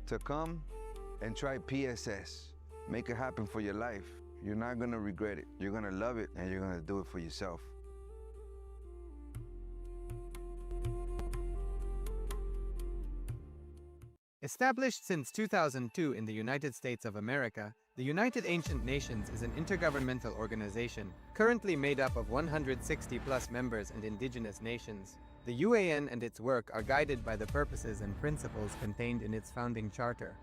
to come and try PSS. Make it happen for your life. You're not gonna regret it. You're gonna love it, and you're gonna do it for yourself. Established since 2002 in the United States of America, the United Ancient Nations is an intergovernmental organization currently made up of 160+ members and indigenous nations. The UAN and its work are guided by the purposes and principles contained in its founding charter.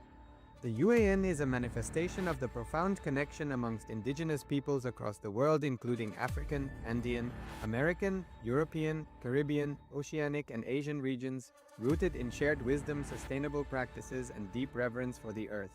The UAN is a manifestation of the profound connection amongst indigenous peoples across the world, including African, Andean, American, European, Caribbean, Oceanic, and Asian regions, rooted in shared wisdom, sustainable practices, and deep reverence for the earth.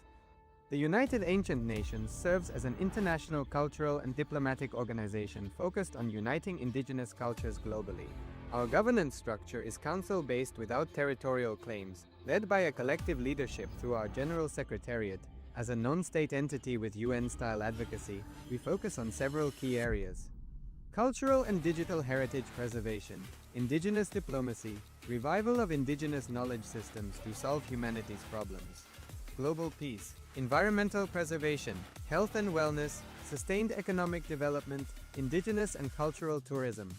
The United Ancient Nations serves as an international cultural and diplomatic organization focused on uniting indigenous cultures globally. Our governance structure is council-based without territorial claims, led by a collective leadership through our General Secretariat. As a non-state entity with UN-style advocacy, we focus on several key areas: cultural and digital heritage preservation, indigenous diplomacy, revival of indigenous knowledge systems to solve humanity's problems, global peace, environmental preservation, health and wellness, sustained economic development, indigenous and cultural tourism.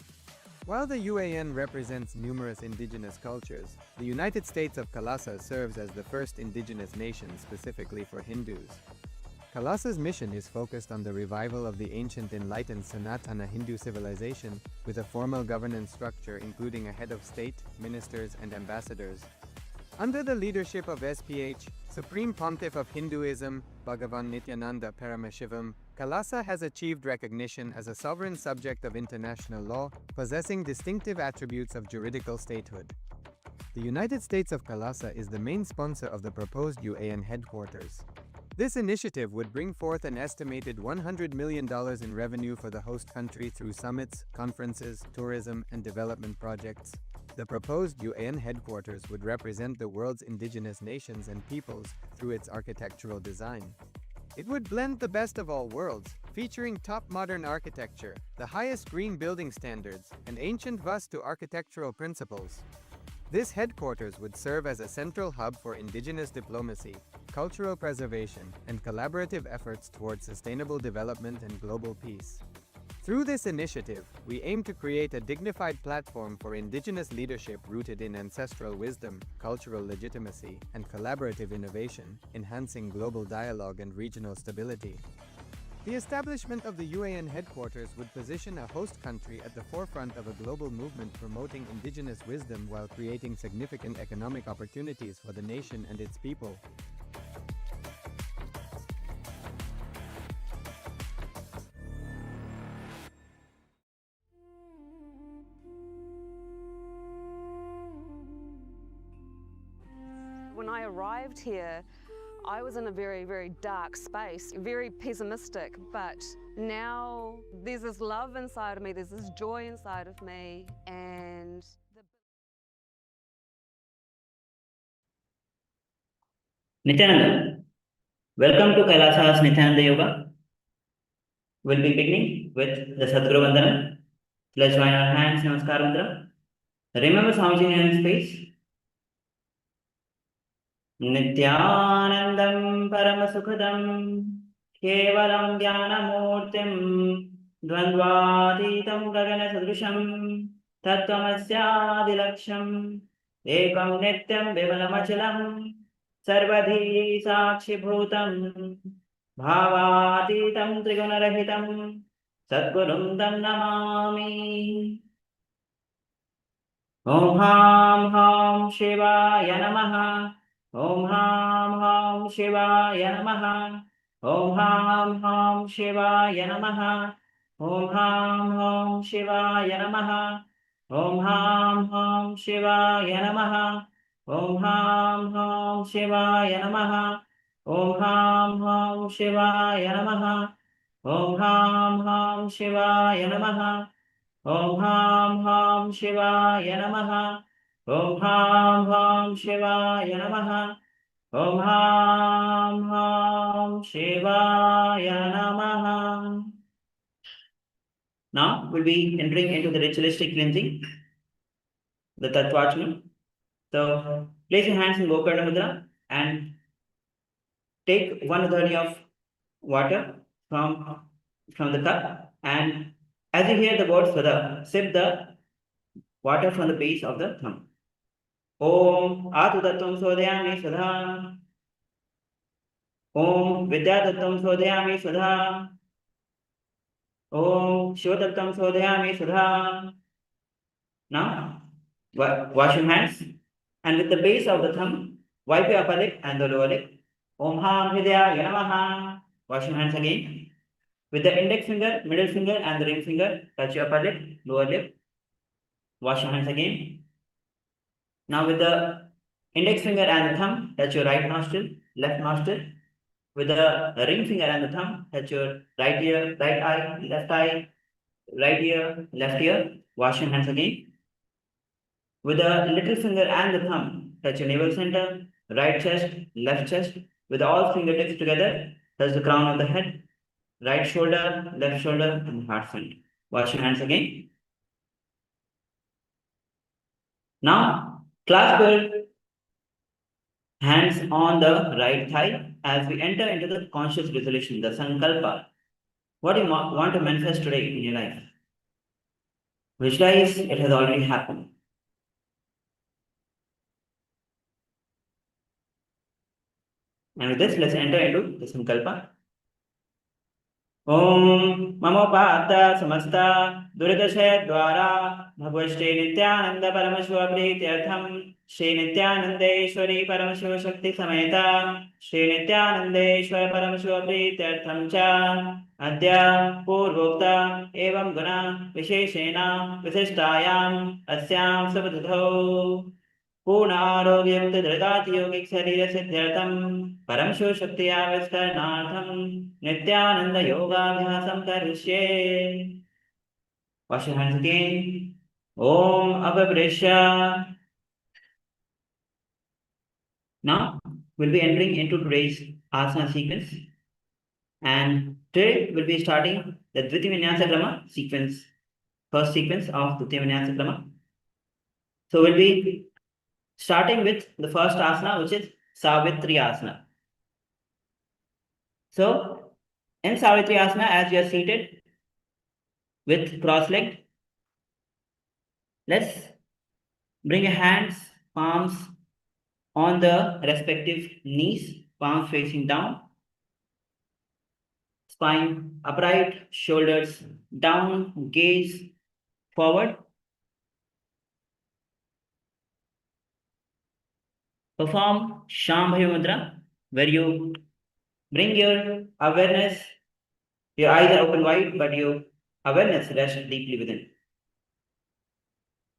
While the UAN represents numerous indigenous cultures, the United States of Kailasa serves as the first indigenous nation specifically for Hindus. Kailasa's mission is focused on the revival of the ancient enlightened Sanatana Hindu civilization with a formal governance structure including a head of state, ministers, and ambassadors. Under the leadership of SPH, Supreme Pontiff of Hinduism, Bhagavan Nithyananda Paramashivam, Kailasa has achieved recognition as a sovereign subject of international law, possessing distinctive attributes of juridical statehood. The United States of Kailasa is the main sponsor of the proposed UAN headquarters. This initiative would bring forth an estimated $100 million in revenue for the host country through summits, conferences, tourism, and development projects. The proposed UAN headquarters would represent the world's indigenous nations and peoples through its architectural design. It would blend the best of all worlds, featuring top modern architecture, the highest green building standards, and ancient Vastu architectural principles. This headquarters would serve as a central hub for indigenous diplomacy, cultural preservation, and collaborative efforts towards sustainable development and global peace. Through this initiative, we aim to create a dignified platform for indigenous leadership rooted in ancestral wisdom, cultural legitimacy, and collaborative innovation, enhancing global dialogue and regional stability. The establishment of the UAN headquarters would position a host country at the forefront of a global movement promoting indigenous wisdom while creating significant economic opportunities for the nation and its people. When I arrived here, I was in a very, very dark space, very pessimistic, but now there's this love inside of me, there's this joy inside of me, and Nithyananda, welcome to Kailasa's Nithyananda Yoga. We'll be beginning with the Sadguru Vandana. Let's join our hands, Namaskara Mudra. Remember Swamiji in space. Nithyanandam Paramasukhadam Kevalam Dhyanamurtim Dvandvatitam Gagana Sadrusham Tattvamasya Ekam Nityam Vimalamachalam Sarvadhi Sakshi Bhutam Bhavatitam Trigunarahitam Sadgurum Tam Namami. Om Ham Ham Shivaya Namaha. Om Ham Ham Shivaya Namaha. Om Ham Ham Shivaya Namaha. Om Ham Ham Shivaya Namaha. Om Ham Ham Shivaya Namaha. Om Ham Ham Shivaya Namaha. Om Ham Ham Shivaya Namaha. Om Ham Ham Shivaya Namaha. Om Ham Ham Shivaya Namaha. Om Ham Ham Shivaya Namaha. Om Ham Ham Shivaya Namaha. Now we'll be entering into the ritualistic cleansing, the Tattvachana. So place your hands in Gokarna Mudra and take one dhani of water from the cup, and as you hear the word Swada, sip the water from the base of the thumb. Om Atu Tattvam Sodayami Swada. Om Vidya Tattvam Sodayami Swada. Om Shiva Tattvam Sodayami Swada. Now, wash your hands, and with the base of the thumb, wipe your upper lip and the lower lip. Om Ham Hridaya Namaha. Wash your hands again. With the index finger, middle finger, and the ring finger, touch your upper lip, lower lip. Wash your hands again. Now, with the index finger and the thumb, touch your right nostril, left nostril. With the ring finger and the thumb, touch your right ear, right eye, left eye, right ear, left ear. Wash your hands again. With the little finger and the thumb, touch your navel center, right chest, left chest. With all fingertips together, touch the crown of the head, right shoulder, left shoulder, and heart center. Wash your hands again. Now, clasp your hands on the right thigh as we enter into the conscious resolution, the sankalpa. What do you want to manifest today in your life? Visualize it has already happened. And with this, let's enter into the sankalpa. Om Mamopata Samasta Duridashay Dwara Bhagavashte Nithyananda Paramashiva Prithyatham Shri Nithyanandeshwari Paramashiva Shakti Sameta Shri Nithyanandeshwara Paramashiva Prithyatham Cha Adya Purvokta Evam Guna Visheshena Visishtayam Asyam Sabadhau पूर्णारोग्यं दृढाति योगिक शरीर सिद्ध्यर्थं परमशिव शक्ति आविष्करणार्थं नित्यानंद योगाभ्यासं करिष्ये. Wash your hands again. Om Abhivrisya. Now we'll be entering into today's asana sequence, and today we'll be starting the Vinyasa Krama sequence, first sequence of Vinyasa Krama. So we'll be starting with the first asana, which is Savitri Asana. So, in Savitri Asana, as you are seated with cross-legged, let's bring your hands, palms on the respective knees, palms facing down, spine upright, shoulders down, gaze forward. Perform Shambhavi Mudra, where you bring your awareness, your eyes are open wide, but your awareness rests deeply within.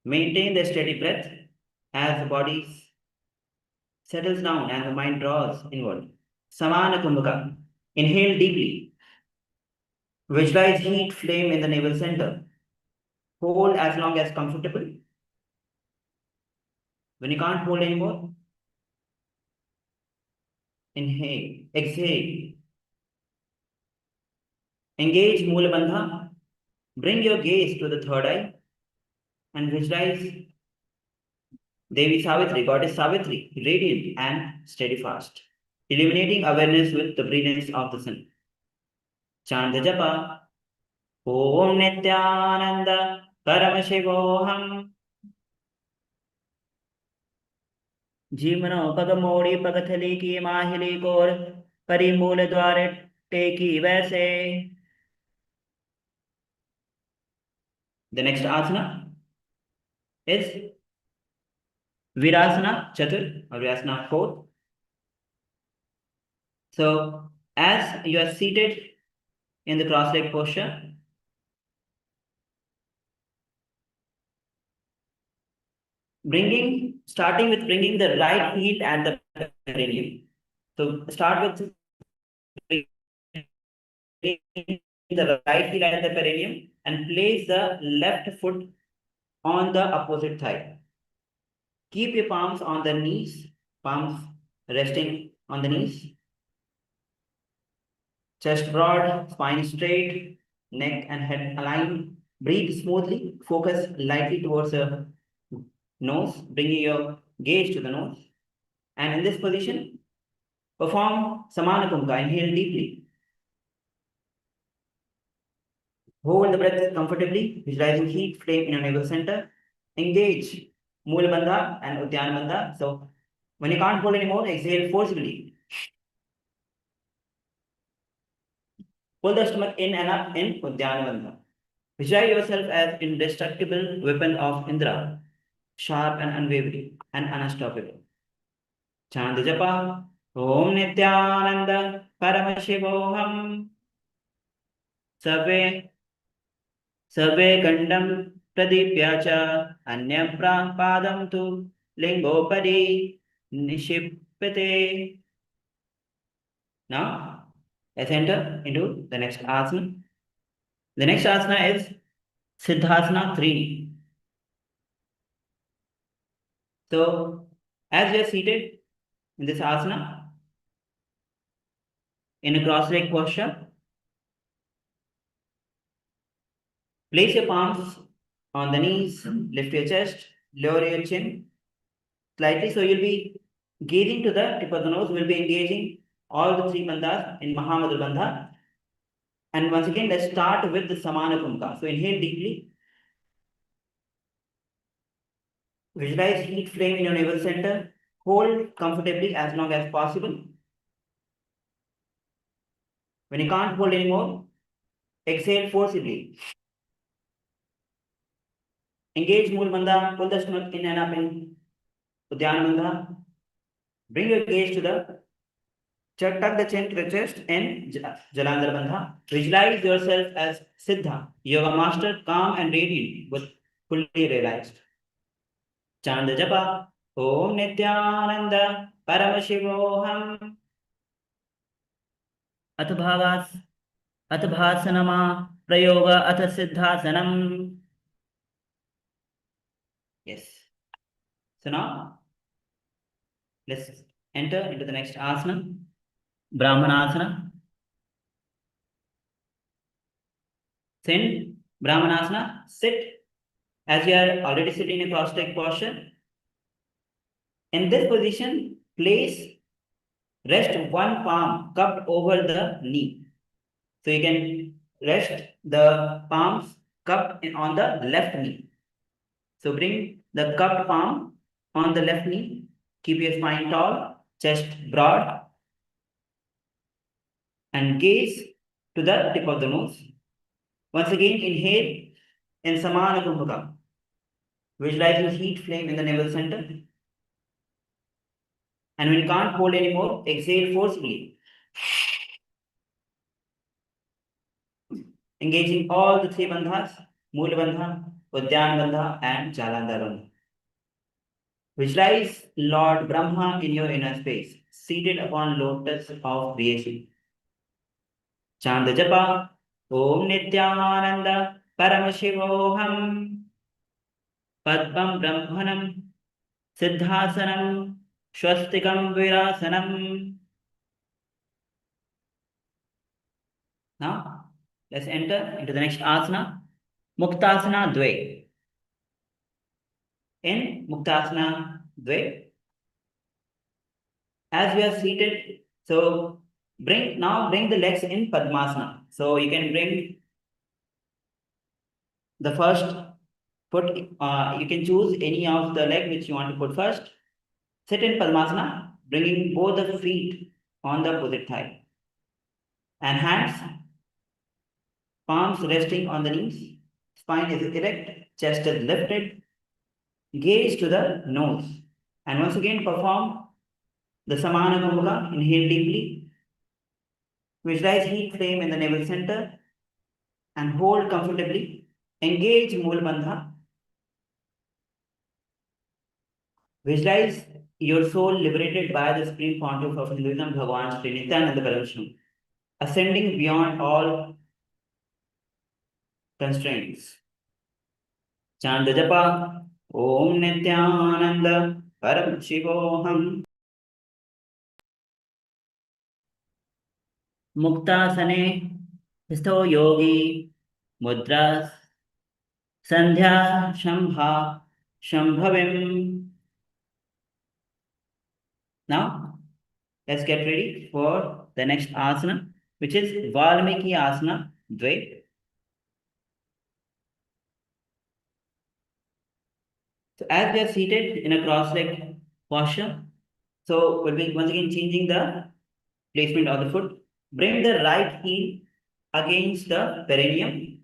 Maintain the steady breath as the body settles down and the mind draws inward. Samana Kumbhaka. Inhale deeply. Visualize heat flame in the navel center. Hold as long as comfortable. When you can't hold anymore, inhale, exhale. Engage Mula Bandha. Bring your gaze to the third eye and visualize Devi Savitri, Goddess Savitri, radiant and steadfast, illuminating awareness with the brilliance of the sun. Chant the japa. Om Nithyananda Paramashivoham. Jimano Pagamodi Pagathali ki Mahili Kor Parimula Dware Teki Vase. The next asana is Virasana Chatur or Virasana 4th. So, as you are seated in the cross-leg posture, starting with bringing the right heel at the perineum. So, start with the right heel at the perineum and place the left foot on the opposite thigh. Keep your palms on the knees, palms resting on the knees. Chest broad, spine straight, neck and head aligned. Breathe smoothly, focus lightly towards the nose, bringing your gaze to the nose. And in this position, Perform Samana Kumka. Inhale deeply. Hold the breath comfortably, visualizing heat flame in your navel center. Engage Moola Bandha and Uddiyana Bandha. So when you can't hold anymore, exhale forcibly. Pull the stomach in and up in Uddiyana Bandha. Visualize yourself as indestructible weapon of Indra, sharp and unwavering and unstoppable. Chant the japa. Om Nithyananda Paramashivoham. Sarve Kandam Pradipya cha Padam tu Lingopadi Nishipate. Now, let's enter into the next asana. The next asana is Siddhasana 3. So, as we are seated in this asana, in a cross-leg posture, place your palms on the knees, lift your chest, lower your chin slightly. So you'll be gazing to the tip of the nose. We'll be engaging all the three bandhas in Mahamudra Bandha. And once again, let's start with the Samana Kumka. So inhale deeply. Visualize heat flame in your navel center. Hold comfortably as long as possible. When you can't hold anymore, exhale forcibly. Engage Mool Bandha, pull the stomach in and up in Uddiyana Bandha. Bring your gaze to the tuck the chin to the chest in Jalandhar Bandha. Visualize yourself as Siddha, Yoga Master, calm and radiant, but fully realized. Chant the japa. Om Nithyananda Paramashivoham. Ath bhasanama prayoga ath siddhasanam. Yes. So now, let's enter into the next asana, Brahmanasana. Then, Brahmanasana, sit as you are already sitting in a cross-leg posture. In this position, rest one palm cupped over the knee. So you can rest the palms cupped on the left knee. So bring the cupped palm on the left knee. Keep your spine tall, chest broad, and gaze to the tip of the nose. Once again, inhale in Samana Kumbhaka. Visualize your heat flame in the navel center. And when you can't hold anymore, exhale forcibly. Engaging all the three bandhas, Mool Bandha, Uddiyana Bandha, and Jalandhar Bandha. Visualize Lord Brahma in your inner space, seated upon lotus of creation. Chant the japa. Om Nithyananda Paramashivoham. Padmam Brahmanam Siddhasanam Swastikam Virasanam. Now, let's enter into the next asana, Muktasana Dve. In Muktasana Dve, as we are seated, so bring the legs in Padmasana. So you can bring the first foot, you can choose any of the leg which you want to put first. Sit in Padmasana, bringing both the feet on the opposite thigh. And hands, palms resting on the knees, spine is erect, chest is lifted, gaze to the nose. And once again, perform the Samana Kumbhaka. Inhale deeply. Visualize heat flame in the navel center and hold comfortably. Engage Mool Bandha. Visualize your soul liberated by the Supreme Pontiff of Hinduism, Bhagavan Sri Nithyananda Yoga, ascending beyond all constraints. Chant the japa. Om Nithyananda Paramashivoham. Muktasane Stho Yogi Mudras Sandhya Shambhavim. Now, let's get ready for the next asana, which is Valmiki Asana Dve. So as we are seated in a cross-legged posture, so we'll be once again changing the placement of the foot. Bring the right heel against the perineum,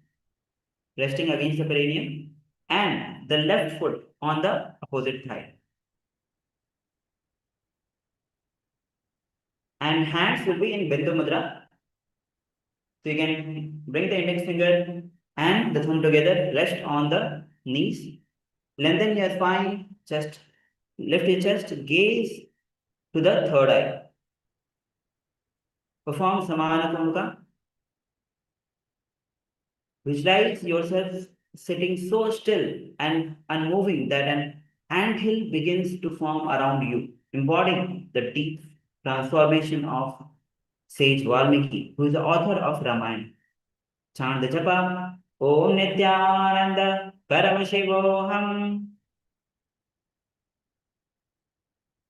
resting against the perineum, and the left foot on the opposite thigh. And hands will be in Bindu Mudra. So you can bring the index finger and the thumb together, rest on the knees. Lengthen your spine, just lift your chest, gaze to the third eye. Perform Samana Kumka. Visualize yourself sitting so still and unmoving that an anthill begins to form around you, embodying the deep transformation of sage Valmiki, who is the author of Ramayana. Chant the japa, Om Nithyananda Paramashivam.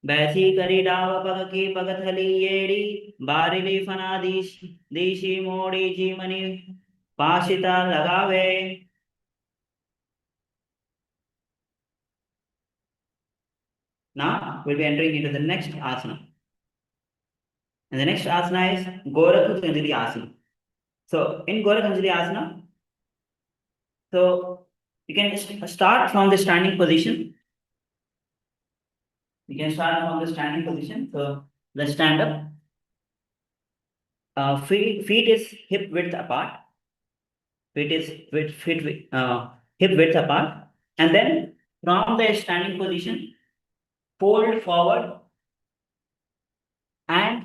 बैसी करी डाव पग की पगथली येड़ी बारिली फना दीशी मोड़ी जीमनी पाशिता लगावे. Now we'll be entering into the next asana. And the next asana is Gorakha Asana. So in Gorakha Asana, so you can start from the standing position. You can start from the standing position. So let's stand up. Feet is hip width apart. Feet is hip width apart. And then from the standing position, fold forward and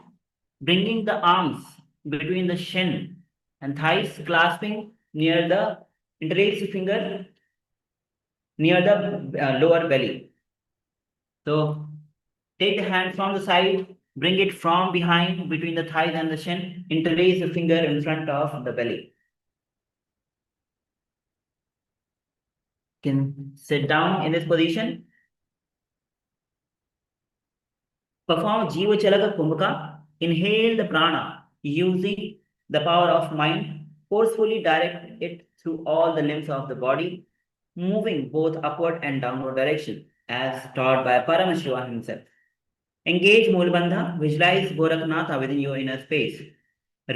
bringing the arms between the shin and thighs, clasping near the interlaced finger near the lower belly. So take the hand from the side, bring it from behind between the thighs and the shin, interlace the finger in front of the belly. You can sit down in this position. Perform Jiva Chalaka Kumbhaka. Inhale the prana using the power of mind. Forcefully direct it through all the limbs of the body, moving both upward and downward direction, as taught by Paramashiva himself. Engage Mulbandha. Visualize Gorakhnatha within your inner space,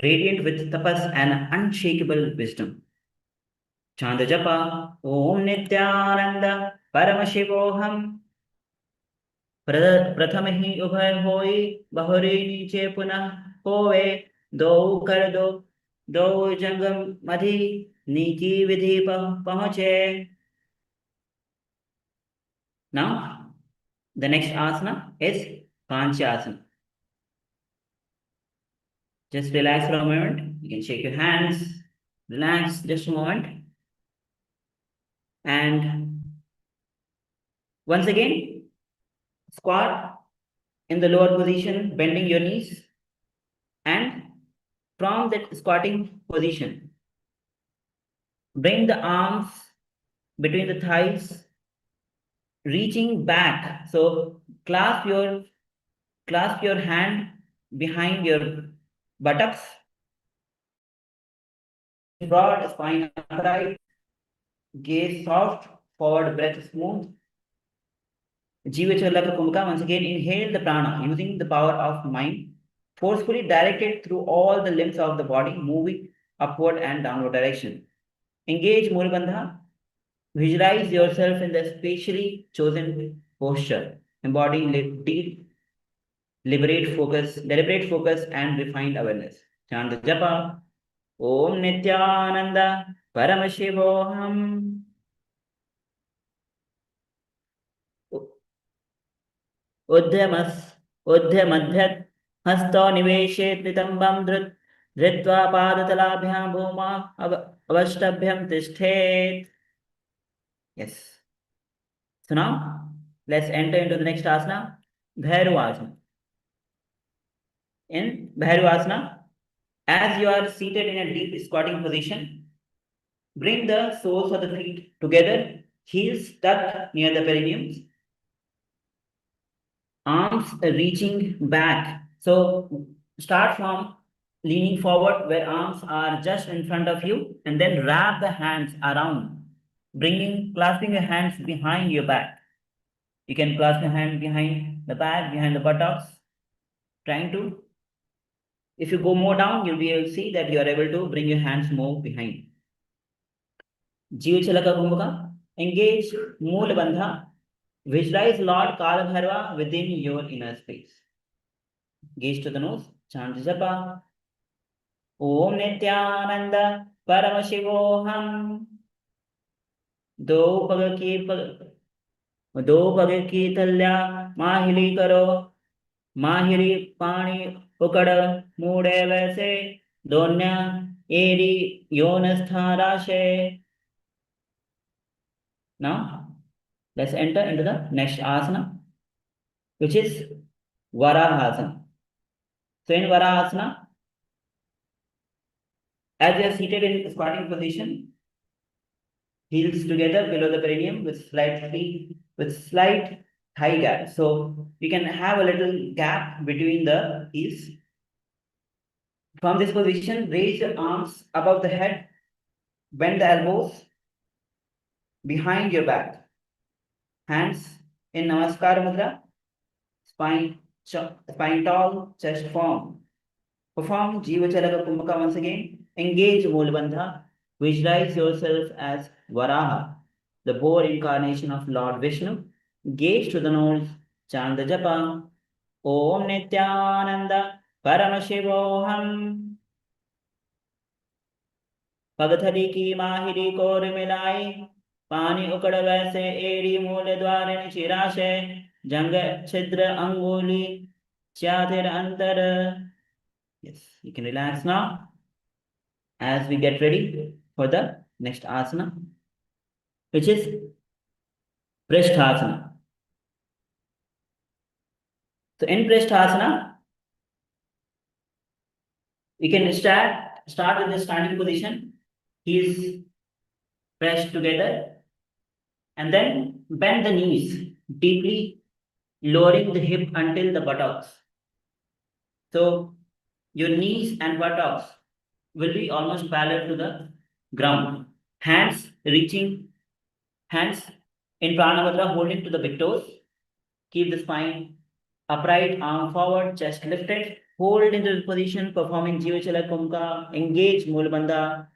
radiant with tapas and unshakable wisdom. Chant the japa, Om Nithyananda Paramashivoham. प्रथम ही उभय होई बहुरी नीचे पुनः होवे दो कर दो जंगम मधि नीकी विधि पहुंचे. Now the next asana is Panchasana. Just relax for a moment. You can shake your hands, relax just a moment. And once again, squat in the lower position, bending your knees. And from that squatting position, bring the arms between the thighs, reaching back. So clasp your hand behind your buttocks. Broad spine upright. Gaze soft, forward breath smooth. Jiva Chalaka Kumbhaka. Once again, inhale the prana using the power of mind. Forcefully direct it through all the limbs of the body, moving upward and downward direction. Engage Mulbandha. Visualize yourself in the specially chosen posture, embodying deep, deliberate focus and refined awareness. Chant the japa, Om Nithyananda Paramashivoham. उद्यमध्यत् हस्तो निवेशेत् नितम्बं धृत्वा पादतलाभ्यां भूमा अवष्टभ्यं तिष्ठेत्. Yes. So now let's enter into the next asana, Bhairuvasana. In Bhairuvasana, as you are seated in a deep squatting position, bring the soles of the feet together, heels tucked near the perineums. Arms reaching back, So start from leaning forward where arms are just in front of you, and then wrap the hands around, clasping your hands behind your back. You can clasp your hand behind the back, behind the buttocks, trying to. If you go more down, you'll be able to see that you are able to bring your hands more behind. Jiva Chalaka Kumbhaka, engage Mool Bandha, visualize Lord Kalabhairava within your inner space. Gaze to the nose, chant japa. Om Nithyananda Paramashivoham. दो पग की तल्या माहिली करो, माहिरी पानी उकड़ मूड़े वैसे दोन्या एरी योनस्था राशे. Now let's enter into the next asana, which is Varahasana. So in Varahasana, as you are seated in squatting position, heels together below the perineum with slight thigh gap. So you can have a little gap between the heels. From this position, raise your arms above the head, bend the elbows behind your back. Hands in Namaskara Mudra, spine tall, chest firm. Perform Jiva Chalaka Kumbhaka once again. Engage Moolabandha. Visualize yourself as Varaha, the boar incarnation of Lord Vishnu. Gaze to the nose, chant the japa. Om Nithyananda Paramashivoham. Pagathari ki mahiri kor milai, pani ukad vaise eri mool dwarin chirashe, jang chidra anguli chatir antar. Yes, you can relax now as we get ready for the next asana, which is Prishthasana. So in Prishthasana, we can start with the standing position. Heels pressed together, and then bend the knees deeply, lowering the hip until the buttocks. So your knees and buttocks will be almost parallel to the ground. Hands in Pranayama holding to the big toes. Keep the spine upright, arm forward, chest lifted. Hold into the position, performing Jiva Chalaka Kumbhaka. Engage Moolabandha.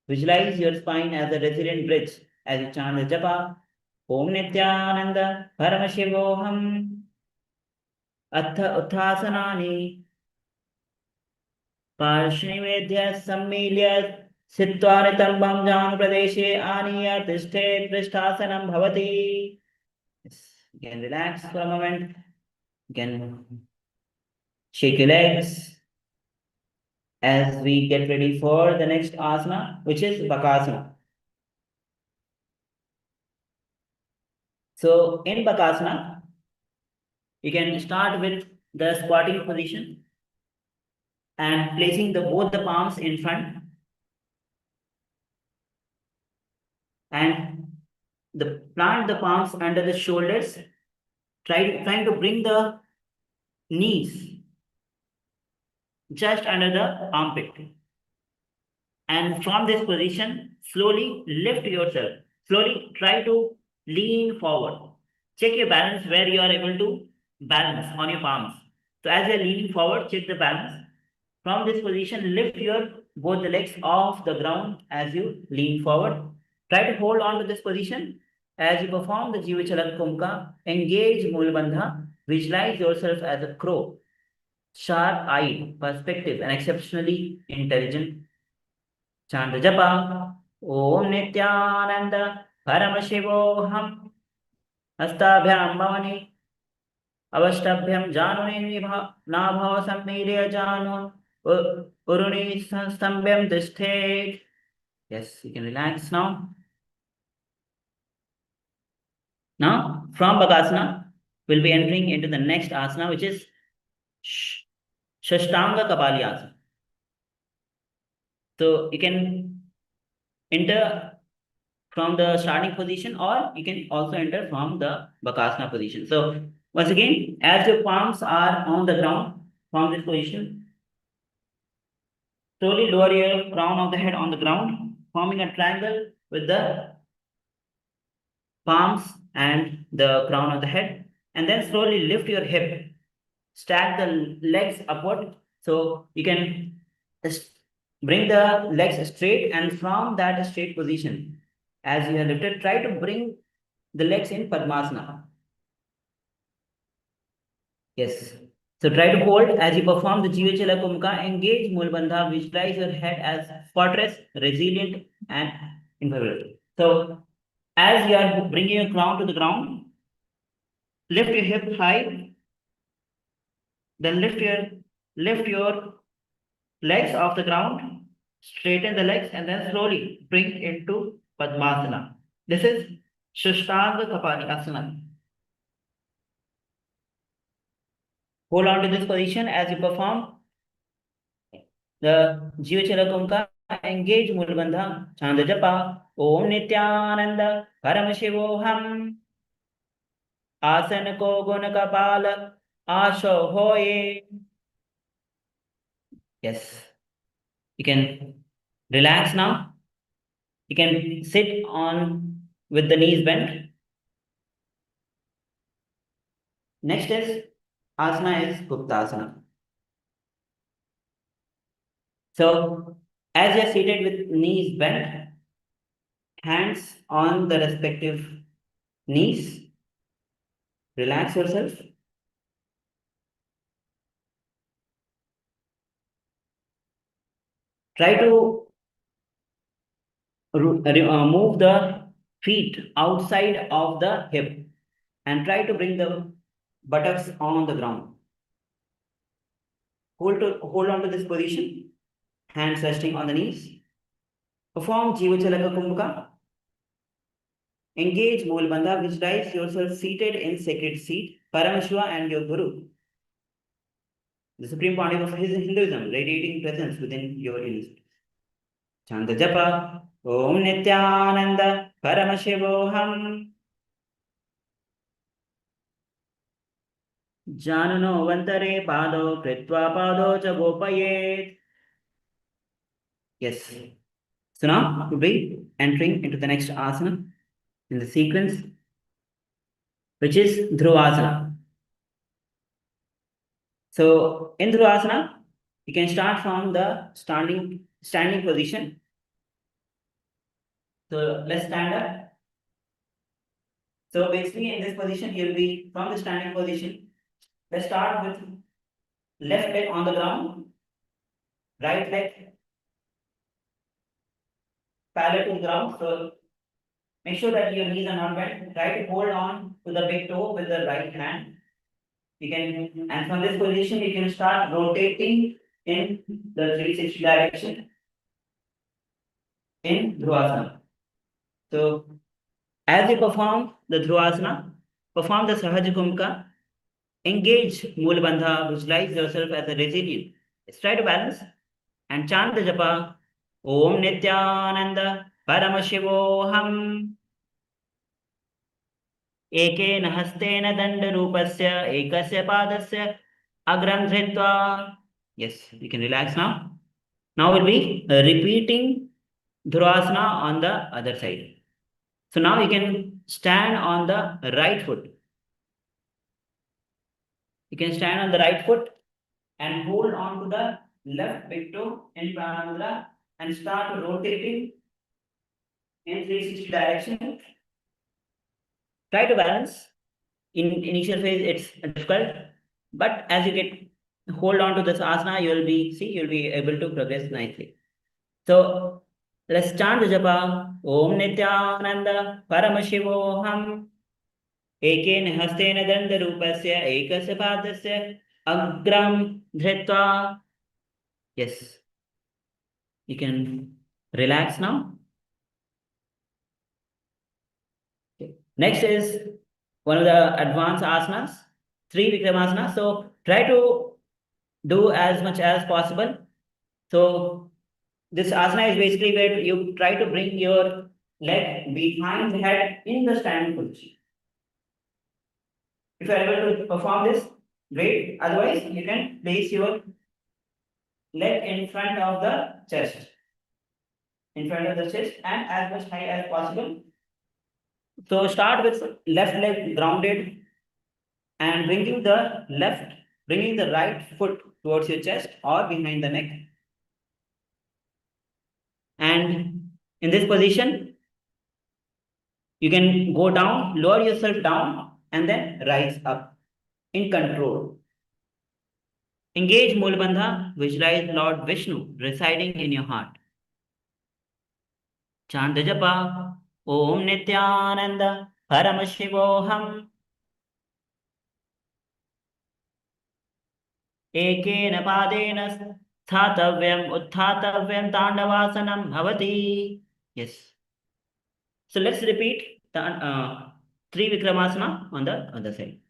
Visualize your spine as a resilient bridge as you chant the japa. Om Nithyananda Paramashivoham. Atha Uthasanani. Parshnivedya Sammilya Sittvanitam Bhamjan Pradeshe Aniya Tishte Prishtasanam Bhavati. Yes. You can relax for a moment. You can shake your legs as we get ready for the next asana, which is Bakasana. So in Bakasana, you can start with the squatting position and placing both the palms in front, and plant the palms under the shoulders, trying to bring the knees just under the armpit. And from this position, slowly lift yourself. Slowly try to lean forward. Check your balance where you are able to balance on your palms. So as you are leaning forward, check the balance. From this position, lift both the legs off the ground as you lean forward. Try to hold on to this position as you perform the Jiva Chalaka Kumbhaka. Engage Moolabandha. Visualize yourself as a crow, sharp-eyed, perspective, and exceptionally intelligent. Chant the japa. Om Nithyananda Paramashivoham. Hastabhyam bhavani. Avashtabhyam januni nabhava sammirya janu. Uruni stambhyam tishthet. Yes, you can relax now. Now, from Bakasana, we'll be entering into the next asana, which is Shashtanga Kapaliyasana. So you can enter from the starting position, or you can also enter from the Bakasana position. So once again, as your palms are on the ground, from this position. Slowly lower your crown of the head on the ground, forming a triangle with the palms and the crown of the head. And then slowly lift your hip. Stack the legs upward. So you can bring the legs straight, and from that straight position, as you have lifted, try to bring the legs in Padmasana. Yes. So try to hold as you perform the Jiva Chala Kumka. Engage Mulbandha. Visualize your head as fortress, resilient, and invincible. So as you are bringing your crown to the ground, lift your hip high. Then lift your legs off the ground. Straighten the legs and then slowly bring into Padmasana. This is Shashtanga Kapali Asana. Hold on to this position as you perform the Jiva Chala Kumka. Engage Mulbandha. Chanda Japa. Om Nithyananda Paramashivoham. Asana ko guna kapala. Asho hoye. Yes. You can relax now. You can sit on with the knees bent. Next is asana is Guptasana. So as you are seated with knees bent, hands on the respective knees, relax yourself. Try to move the feet outside of the hip and try to bring the buttocks on the ground. Hold on to this position, hands resting on the knees. Perform Jiva Chalaka Kumbhaka. Engage Mulbandha. Visualize yourself seated in sacred seat, Paramashiva and your Guru, the supreme pontiff of Hinduism, radiating presence within your innocence. Chanda Japa. Om Nithyananda Paramashivoham. Januno Vantare Pado Kritva Pado Cha Gopayet. Yes. So now we'll be entering into the next asana in the sequence, which is Dhruvasana. So in Dhruvasana, you can start from the standing position. So let's stand up. So basically in this position, you'll be from the standing position. Let's start with left leg on the ground, right leg parallel to the ground. So make sure that your knees are not bent. Try to hold on to the big toe with the right hand. You can, and from this position, you can start rotating in the 360 direction in Dhruvasana. So as you perform the Dhruvasana, perform the Sahaja Kumbhaka, engage Mulbandha, visualize yourself as a resilient. Let's try to balance and chant the japa. Om Nithyananda Paramashivoham. Ekeन हस्तेन दंडरूपस्य एकस्य पादस्य अग्रं धृत्वा. Yes, you can relax now. Now we'll be repeating Dhruvasana on the other side. So now you can stand on the right foot. You can stand on the right foot and hold on to the left big toe in Pranayama and start rotating in 360 direction. Try to balance. In initial phase, it's difficult, but as you get hold on to this asana, you'll be able to progress nicely. So let's chant the japa. Om Nithyananda Paramashivoham. Ekeन हस्तेन दंडरूपस्य एकस्य पादस्य अग्रं धृत्वा. Yes, you can relax now. Okay. Next is one of the advanced asanas, Trivikramasana. So try to do as much as possible. So this asana is basically where you try to bring your leg behind the head in the standing position. If you are able to perform this, Great. Otherwise, you can place your leg in front of the chest. In front of the chest and as much high as possible. So start with left leg grounded and bringing the right foot towards your chest or behind the neck. And in this position, you can go down, lower yourself down, and then rise up in control. Engage Mulabandha, visualize Lord Vishnu residing in your heart. Chant the japa, Om Nithyananda, Paramashivoham. Ekena padena sthathavyam utthathavyam tandawasanam bhavati. Yes. So let's repeat the three Vikramasana on the other side.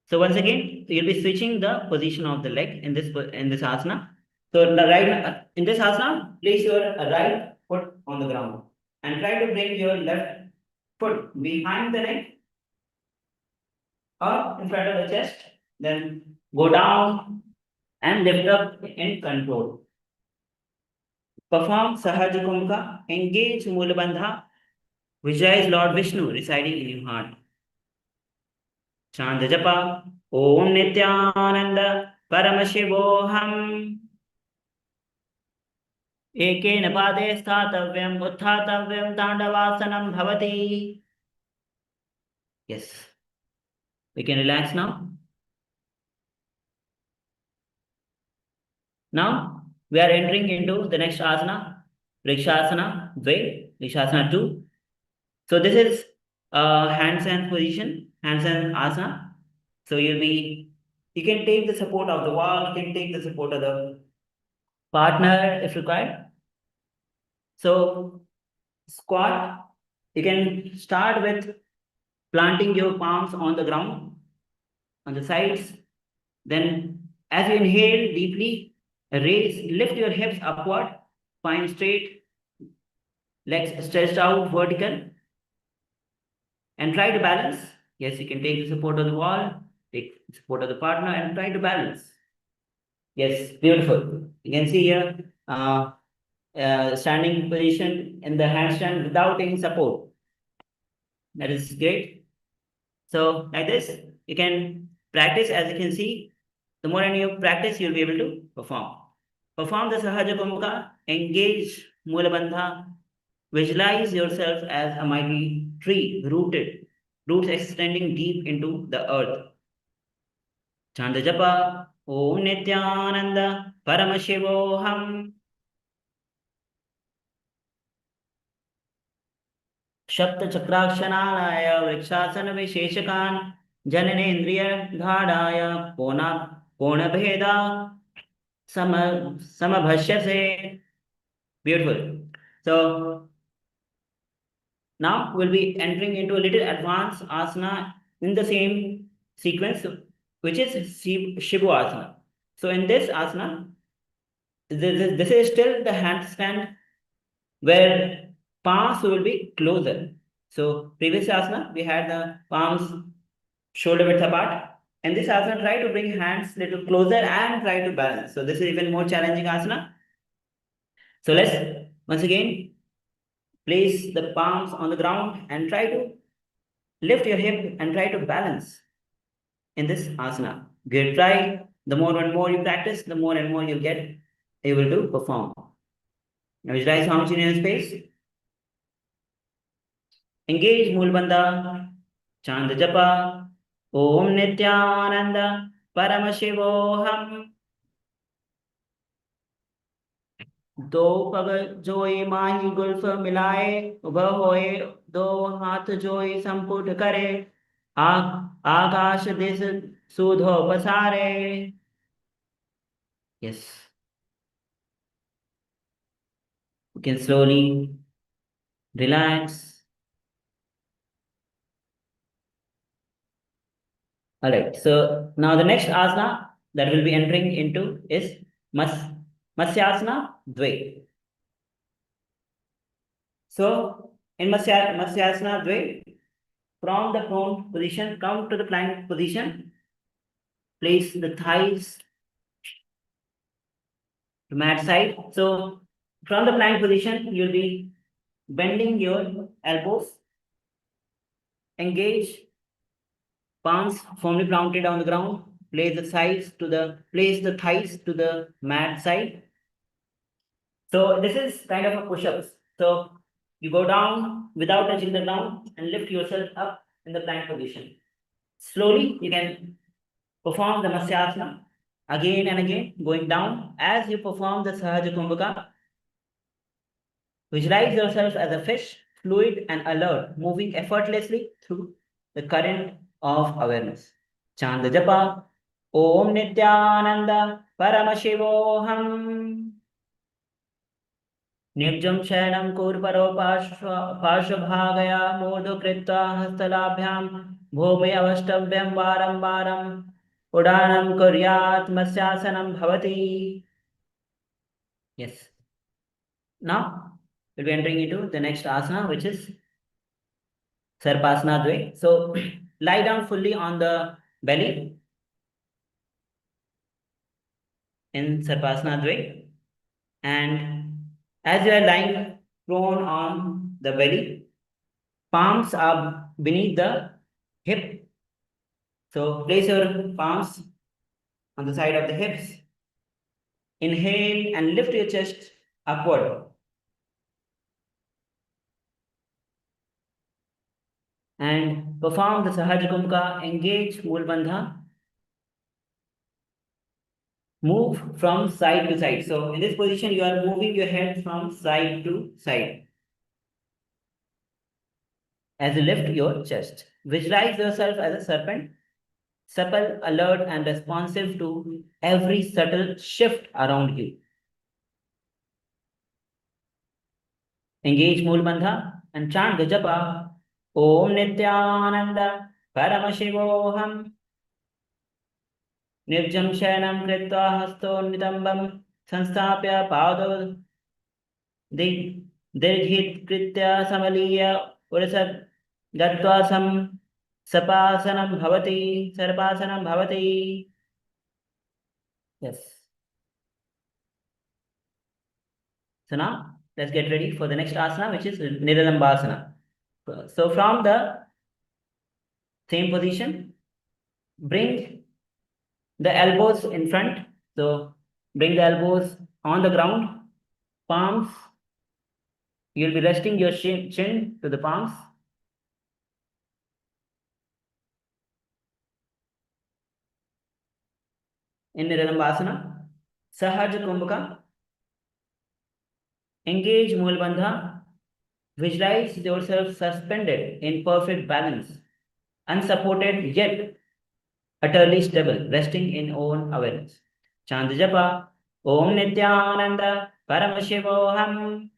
So once again, you'll be switching the position of the leg in this asana. So the right in this asana, place your right foot on the ground and try to bring your left foot behind the neck or in front of the chest. Then go down and lift up in control. Perform Sahaja Kumbhaka, engage Mulabandha, visualize Lord Vishnu residing in your heart. Chant the japa, Om Nithyananda, Paramashivoham. Ekena pade sthathavyam utthathavyam dandavasanam bhavati. Yes. We can relax now. Now we are entering into the next asana, Vrikshasana Dve, Vrikshasana 2. So this is handstand position, handstand asana. So you can take the support of the wall, you can take the support of the partner if required. So squat, you can start with planting your palms on the ground, on the sides. Then as you inhale deeply, lift your hips upward, spine straight, legs stretched out vertical, and try to balance. Yes, you can take the support of the wall, take the support of the partner, and try to balance. Yes, beautiful. You can see here, standing position in the handstand without any support. That is great. So like this, you can practice. As you can see, the more you practice, you'll be able to perform. Perform the Sahaja Kumbhaka, engage Mulabandha, visualize yourself as a mighty tree, roots extending deep into the earth. Chant the japa, Om Nithyananda, Paramashivoham. Shapta Chakrakshanalaya, Vrikshasana Visheshakan, Jananendriya Dhadaya, Pona Bheda, Samabhashyase. Beautiful. So now we'll be entering into a little advanced asana in the same sequence, which is Shivu asana. So in this asana, this is still the handstand where palms will be closer. So previous asana, we had the palms shoulder width apart. And this asana, try to bring hands little closer and try to balance. So this is even more challenging asana. So let's once again place the palms on the ground and try to lift your hip and try to balance in this asana. Good try. The more and more you practice, the more and more you'll get able to perform. Now visualize how much in your space. Engage Mulabandha. Chant the japa. Om Nithyananda Paramashivoham. दो पग जोई माही Gulf मिलाए उभय होए दो हाथ जोई संपुट करे आकाश दिस सुधो पसारे. Yes, you can slowly relax. All right, so now the next asana that we'll be entering into is Matsyasana Dve. So in Matsyasana Dve, from the prone position, come to the plank position place the thighs to mat side. So from the plank position, you'll be bending your elbows, engage, palms firmly planted on the ground, place the thighs to the mat side. So this is kind of a push-ups. So you go down without touching the ground and lift yourself up in the plank position. Slowly, you can perform the Matsyasana again and again, going down. As you perform the Sahaja Kumbhaka, visualize yourself as a fish, fluid and alert, moving effortlessly through the current of awareness. Chant the japa, Om Nithyananda Paramashivoham. Nirjam Shayanam Kurparo Parshvabhagaya Modu Kritva Hastalabhyam Bhumi Avashtavyam Varam Varam Udanam Kuryat Masyasanam Bhavati. Yes. Now we'll be entering into the next asana, which is Sarpasana Dve. So lie down fully on the belly in Sarpasana Dve, and as you are lying prone on the belly, palms are beneath the hip. So place your palms on the side of the hips. Inhale and lift your chest upward. And perform the Sahaja Kumbhaka, engage Mool Bandha. Move from side to side. So in this position, you are moving your head from side to side. As you lift your chest, visualize yourself as a serpent, supple, alert, and responsive to every subtle shift around you. Engage Mool Bandha and chant the japa, Om Nithyananda Paramashivoham. Nirjam Shayanam Kritva Hasto Nitambam Sanstapya Pado Dirghit Kritya Samaliya Urisat Gatva Sapasanam Bhavati. Yes. So now let's get ready for the next asana, which is Niralambasana. So from the same position, bring the elbows in front. So bring the elbows on the ground, palms. You'll be resting your chin to the palms. In Niralambasana, Sahaja Kumbhaka, engage Mool Bandha, visualize yourself suspended in perfect balance, unsupported yet utterly stable, resting in own awareness. Chant japa, Om Nithyananda Paramashivoham.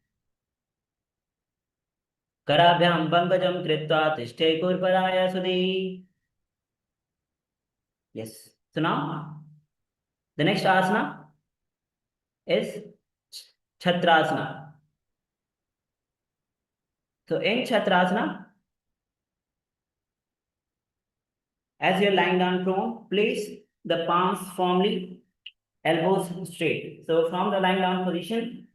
Karabhyam Pankajam Kritva Tishte Kurparaya Sudhi. Yes. So now, the next asana is Chatrasana. So in Chatrasana, as you're lying down prone, place the palms firmly, elbows straight. So from the lying down position,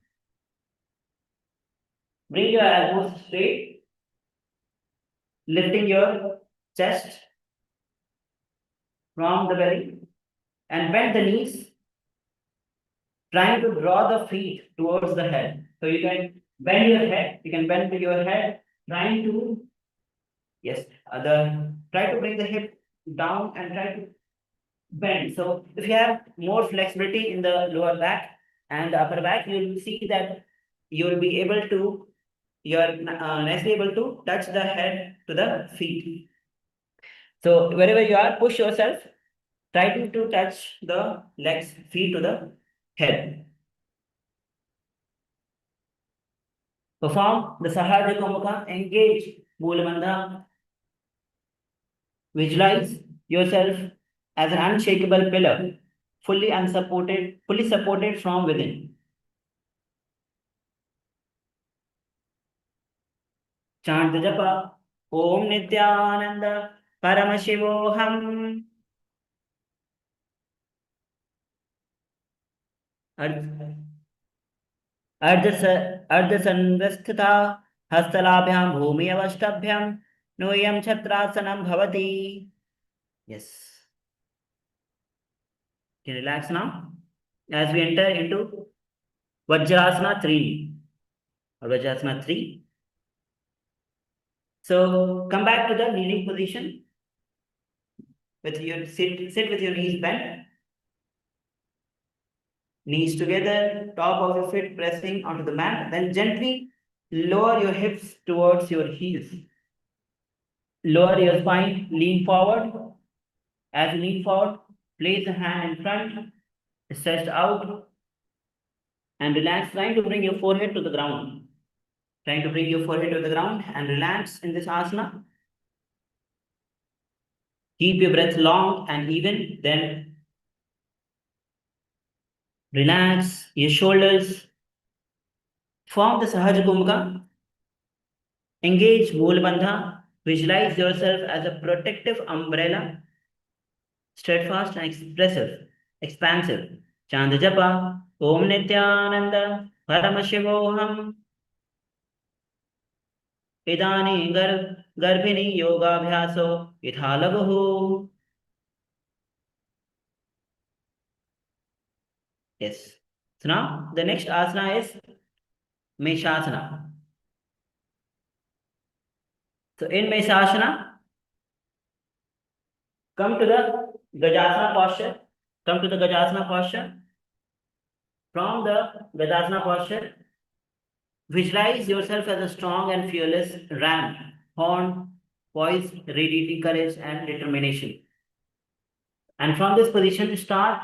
bring your elbows straight, lifting your chest from the belly, and bend the knees, trying to draw the feet towards the head. So you can bend your head, trying to, yes, try to bring the hip down and try to bend. So if you have more flexibility in the lower back and the upper back, you will see that you will be able to, you're nicely able to touch the head to the feet. So wherever you are, push yourself, trying to touch the legs, feet to the head. Perform the Sahaja Kumbhaka, engage Mool Bandha. Visualize yourself as an unshakable pillar, fully supported from within. Chant the japa, Om Nithyananda Paramashivoham. अर्धसंवस्थिता हस्तलाभ्यां भूमि अवष्टभ्यां नूयं छत्रासनं भवति. Yes. Can you relax now? As we enter into Vajrasana 3 or Vajrasana 3. So come back to the kneeling position. With your sit with your knees bent. Knees together, top of your feet pressing onto the mat. Then gently lower your hips towards your heels. Lower your spine, lean forward. As you lean forward, place the hand in front, stretched out, and relax, trying to bring your forehead to the ground. Trying to bring your forehead to the ground and relax in this asana. Keep your breath long and even, then relax your shoulders. Form the Sahaja Kumbhaka. Engage Mool Bandha. Visualize yourself as a protective umbrella. Steadfast and expansive. Chant Japa. Om Nithyananda Paramashivam. Idani Garbhini Yoga Bhyaso Ithalagahu. Yes. So now the next asana is Meshasana. So in Meshasana, come to the Gajasana posture. Come to the Gajasana posture. From the Gajasana posture, visualize yourself as a strong and fearless ram, horn, poised, radiating courage and determination. And from this position, start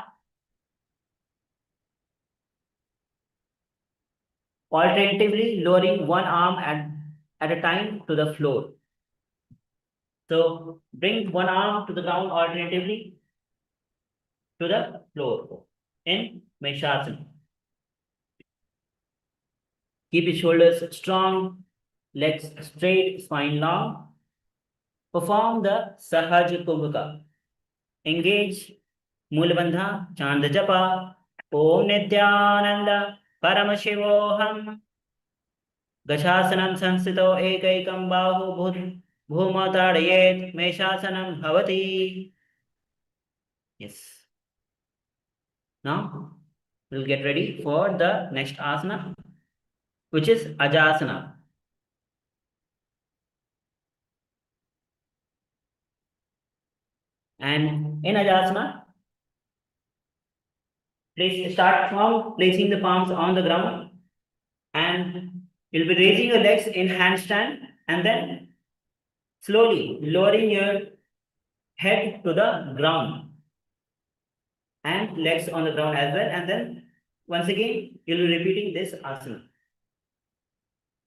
alternatively lowering one arm at a time to the floor. So bring one arm to the ground alternatively to the floor in Meshasana. Keep your shoulders strong, legs straight, spine long. Perform the Sahaja Kumbhaka. Engage Mulabandha, Chant Japa, Om Nithyananda Paramashivoham. Gashasanam Sansito Ekaikam Bahu Bhumatadayet Meshasanam Bhavati. Yes. Now we'll get ready for the next asana, which is Ajasana. And in Ajasana, please start from placing the palms on the ground, and you'll be raising your legs in handstand and then slowly lowering your head to the ground and legs on the ground as well. And then once again, you'll be repeating this asana.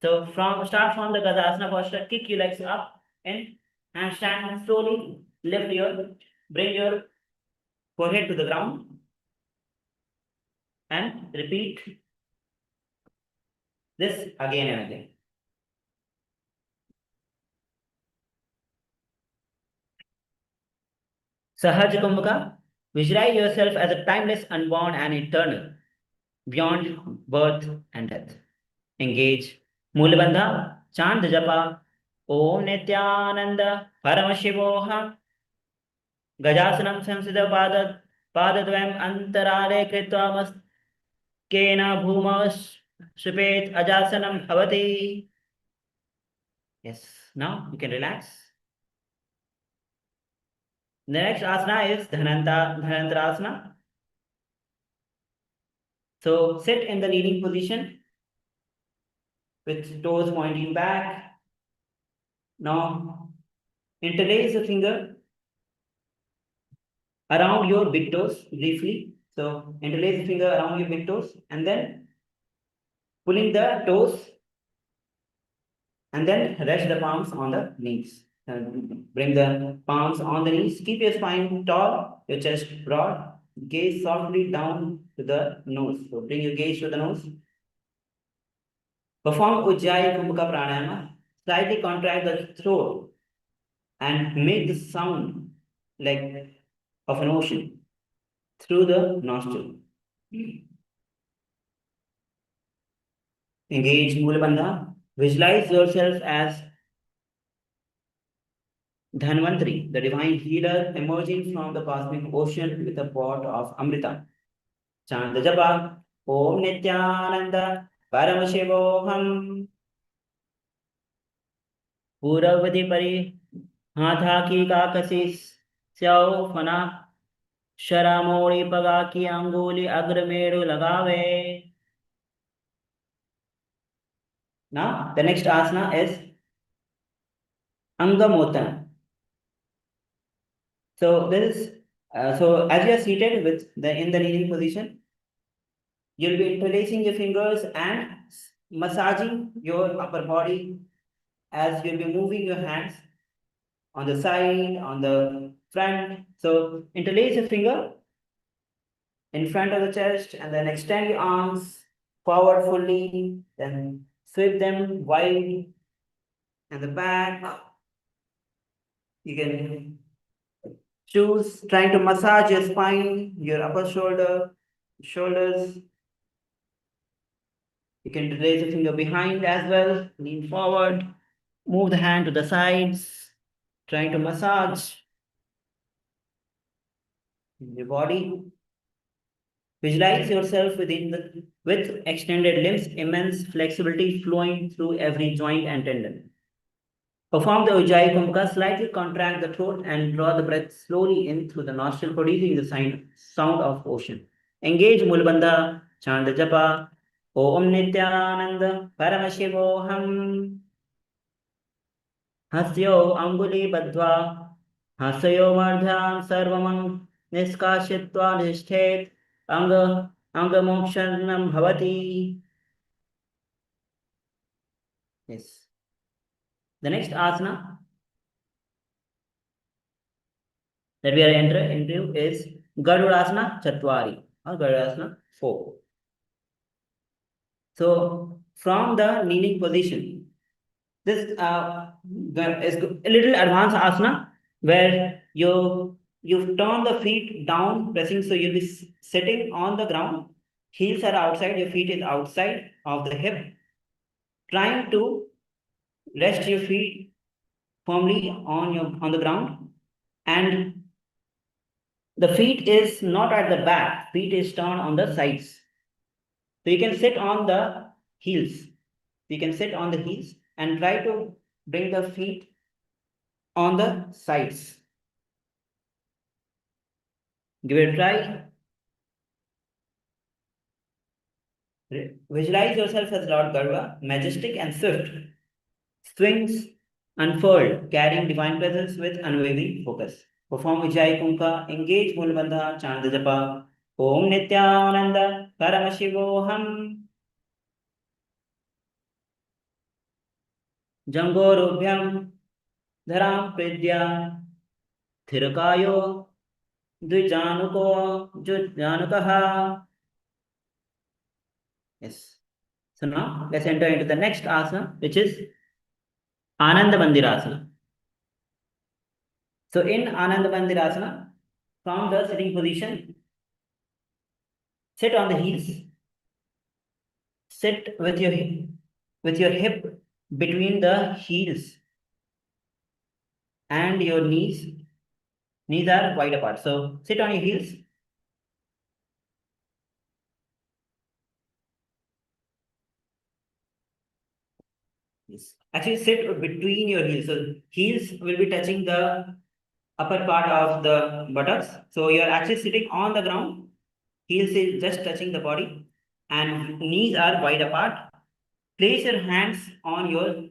So start from the Gajasana posture, kick your legs up and handstand, slowly bring your forehead to the ground and repeat this again and again. Sahaja Kumbhaka, visualize yourself as a timeless, unborn and eternal, beyond birth and death. Engage Mulabandha, Chant Japa, Om Nithyananda Paramashivoham. Gajasanam Samsida Padadvayam Antarare Kritva Kena Bhumas Shipet Ajasanam Bhavati. Yes, now you can relax. The next asana is Dhanantarasana. So sit in the kneeling position with toes pointing back. Now interlace the finger around your big toes briefly. So interlace the finger around your big toes and then pulling the toes and then rest the palms on the knees. Bring the palms on the knees. Keep your spine tall, your chest broad. Gaze softly down to the nose. So bring your gaze to the nose. Perform Ujjayi Kumbhaka Pranayama. Slightly contract the throat and make the sound like of an ocean through the nostril. Engage Mulabandha. Visualize yourself as Dhanvantri, the divine healer emerging from the cosmic ocean with a pot of Amrita. Chant the japa. Om Nithyananda Paramashivoham. पूर्ववती परी हाथा की काकसिस स्याओ फना शरामोड़ी पगा की अंगुली अग्रमेरु लगावे. Now the next asana is Angamotana. So this is so as you are seated with in the kneeling position, you'll be interlacing your fingers and massaging your upper body as you'll be moving your hands on the side, on the front. So interlace your finger in front of the chest and then extend your arms forward fully, then sweep them wide and the back. You can choose trying to massage your spine, your upper shoulders. You can raise the finger behind as well, lean forward, move the hand to the sides, trying to massage your body. Visualize yourself with extended limbs, immense flexibility flowing through every joint and tendon. Perform the Ujjayi Kumbhaka, slightly contract the throat and draw the breath slowly in through the nostril, producing the sound of ocean. Engage Mulabandha, chant the japa. Om Nithyananda Paramashivoham. Hasyo Anguli Badhva. Hasayo Mardhyam Sarvamang Niskashitva Nishthet. Angamokshanam Bhavati. Yes. The next asana that we are entering into is Garudasana Chatwari or Garudasana 4. So from the kneeling position, this is a little advanced asana where you turn the feet down, pressing, so you'll be sitting on the ground. Heels are outside, your feet is outside of the hip. Trying to rest your feet firmly on the ground, and the feet is not at the back, feet is turned on the sides. So you can sit on the heels. You can sit on the heels and try to bring the feet on the sides. Give it a try. Visualize yourself as Lord Garva, majestic and swift. Swings unfurled, carrying divine presence with unwavering focus. Perform Ujjayi Kumbhaka, engage Mulabandha, chant the japa. Om Nithyananda Paramashivoham. Jangorubhyam Dharam Pridya Thirakayo Dvijanuko Jujanukaha. Yes. So now let's enter into the next asana, which is Ananda Bandirasana. So in Ananda Bandirasana, from the sitting position, sit on the heels, sit with your hip between the heels and your knees. Knees are wide apart. So sit on your heels. Yes. Actually sit between your heels. So heels will be touching the upper part of the buttocks. So you are actually sitting on the ground. Heels is just touching the body and knees are wide apart. Place your hands on your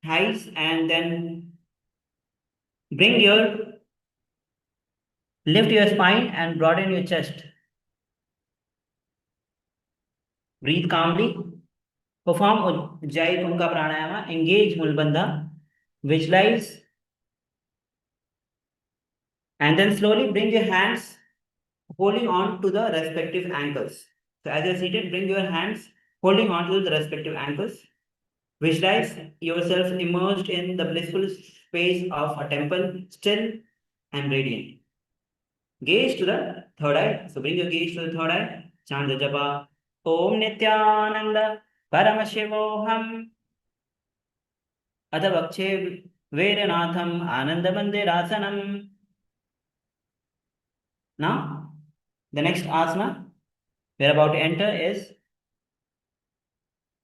thighs and then lift your spine and broaden your chest. Breathe calmly. Perform Ujjayi Kumbhaka pranayama. Engage Mulabandha. Visualize. And then slowly bring your hands holding on to the respective ankles. So as you're seated, bring your hands holding on to the respective ankles. Visualize yourself immersed in the blissful space of a temple, still and radiant. Gaze to the third eye. So bring your gaze to the third eye. Chant the japa. Om Nithyananda Paramashivoham Adavakshe Veeranatham Anandamandirasanam. Now, the next asana we are about to enter is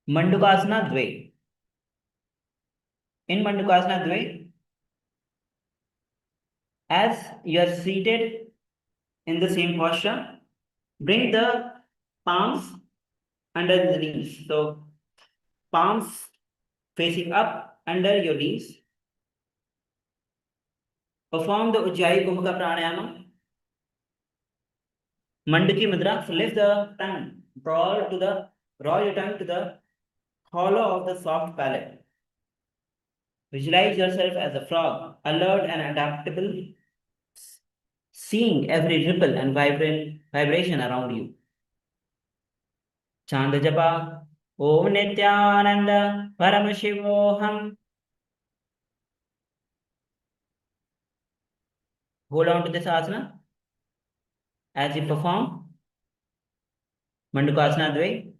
Mandukasana Dve. In Mandukasana Dve, as you are seated in the same posture, bring the palms under the knees. So, palms facing up under your knees. Perform the Ujjayi Kumbhaka Pranayama. Mandaki Mudra. So lift the tongue. Draw your tongue to the hollow of the soft palate. Visualize yourself as a frog, alert and adaptable, seeing every ripple and vibration around you. Chant the japa. Om Nithyananda Paramashivoham. Hold on to this asana as you perform Mandukasana Dve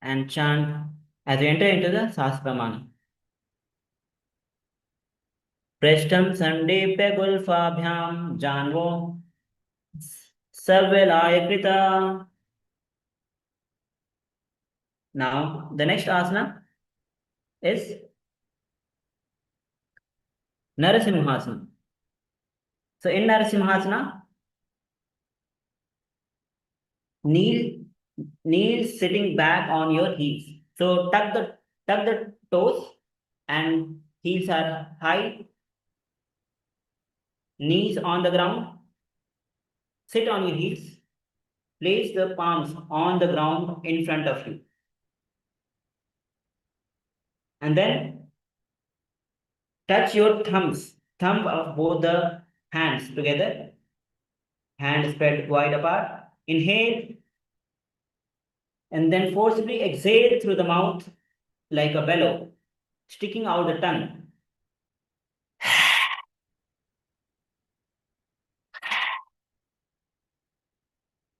and chant as you enter into the Sahasramana. Preshtam Sandipya Gulfabhyam Janvo Sarvelayakrita. Now, the next asana is Narasimhasana. So, in Narasimhasana, kneel sitting back on your heels. So, tuck the toes and heels are high. Knees on the ground. Sit on your heels. Place the palms on the ground in front of you. And then touch your thumb of both the hands together. Hand spread wide apart. Inhale. And then forcibly exhale through the mouth like a bellow, sticking out the tongue.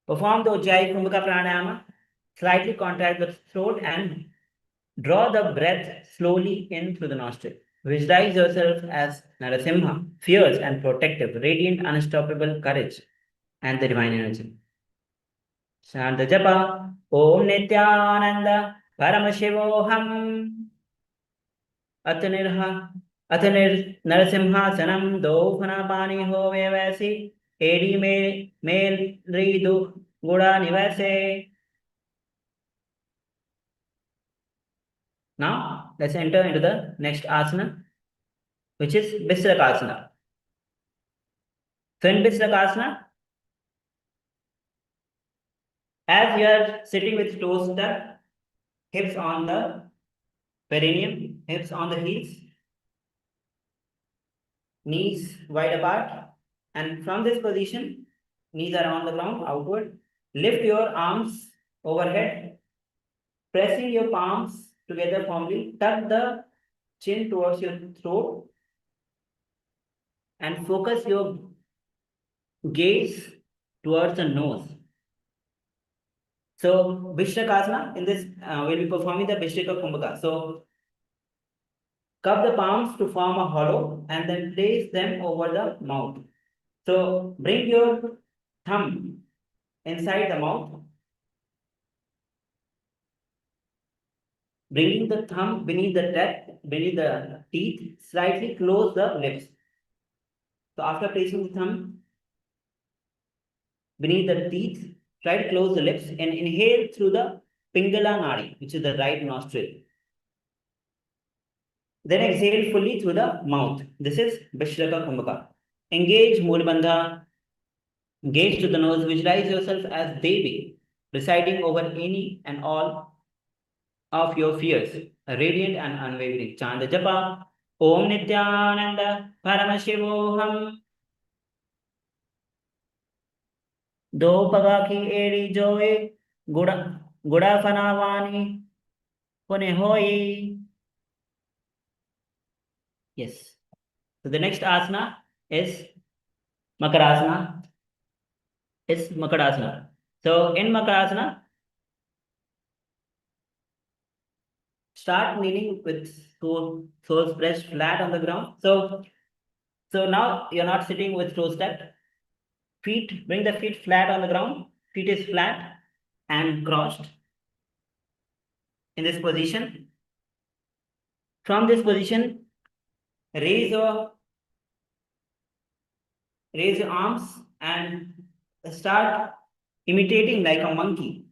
Perform the Ujjayi Kumbhaka Pranayama. Slightly contract the throat and draw the breath slowly in through the nostril. Visualize yourself as Narasimha, fierce and protective, radiant, unstoppable courage and the divine energy. Chant the japa. Om Nithyananda Paramashivoham. Atanir Narasimhasanam do Phanapani hove vaisi. Edi mel ridu guda nivase. Now, let's enter into the next asana, which is Bisrakasana. So, in Bisrakasana, as you are sitting with toes tucked, hips on the perineum, hips on the heels, knees wide apart, and from this position, knees are on the ground outward. Lift your arms overhead, pressing your palms together firmly. Tuck the chin towards your throat and focus your gaze towards the nose. So, Vishnakasana, in this, we'll be performing the Vishnaka Kumbhaka. So, cup the palms to form a hollow and then place them over the mouth. So, bring your thumb inside the mouth. Bringing the thumb beneath the teeth, slightly close the lips. So, after placing the thumb beneath the teeth, try to close the lips and inhale through the Pingala Nadi, which is the right nostril. Then exhale fully through the mouth. This is Vishraka Kumbhaka. Engage Mulbandha. Gaze to the nose. Visualize yourself as Devi, presiding over any and all of your fears, radiant and unwavering. Chant the japa. Om Nithyananda Paramashivoham. Do pagaki eri joy guda fanavani pune hoi. Yes. So the next asana is Makarasana. So in Makarasana, start kneeling with soles pressed flat on the ground. So now you're not sitting with toes tucked. Bring the feet flat on the ground. Feet is flat and crossed in this position. From this position, raise your arms and start imitating like a monkey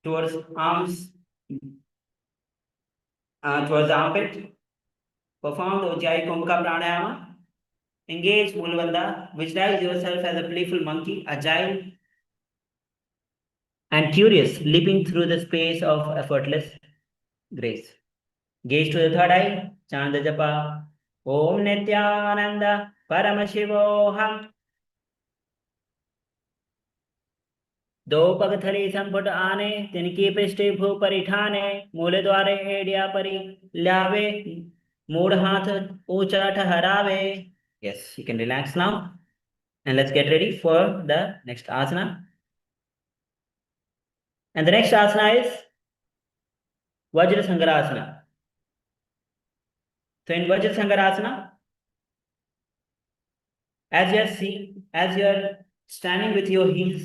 towards arms, towards the armpit. Perform the Ujjayi Kumbhaka Pranayama. Engage Mulabandha. Visualize yourself as a playful monkey, agile and curious, leaping through the space of effortless grace. Gaze to the third eye. Chant the japa. Om Nithyananda Paramashivam. दो पग थली संपुट आने तिनकी पृष्ठे भू परिठाने मूल द्वारे एडिया परि ल्यावे mood हाथ ऊंचा ठहरावे. Yes, you can relax now and let's get ready for the next asana. And the next asana is Vajra Sangarasana. So in Vajra Sangarasana, as you are standing with your heels,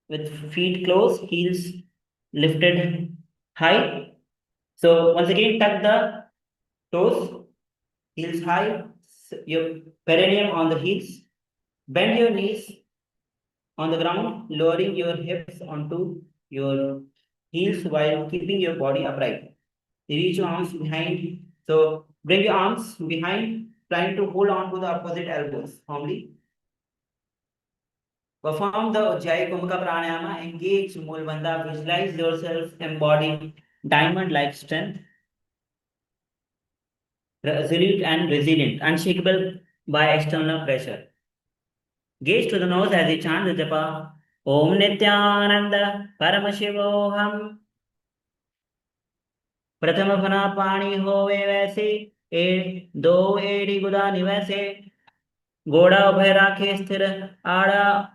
with feet closed, heels lifted high. So once again, tuck the toes, heels high, your perineum on the heels. Bend your knees on the ground, lowering your hips onto your heels while keeping your body upright. Reach your arms behind. So bring your arms behind, trying to hold on to the opposite elbows firmly. Perform the Ujjayi Kumbhaka Pranayama. Engage Mulabandha. Visualize yourself embodying diamond-like strength, resolute and resilient, unshakable by external pressure. Gaze to the nose as you chant the japa. Om Nithyananda Paramashivam. Prathama Phana Pani Hove Vaise. Do Edi Guda Nivase. Goda Ubhay Rakhe Sthir Ada.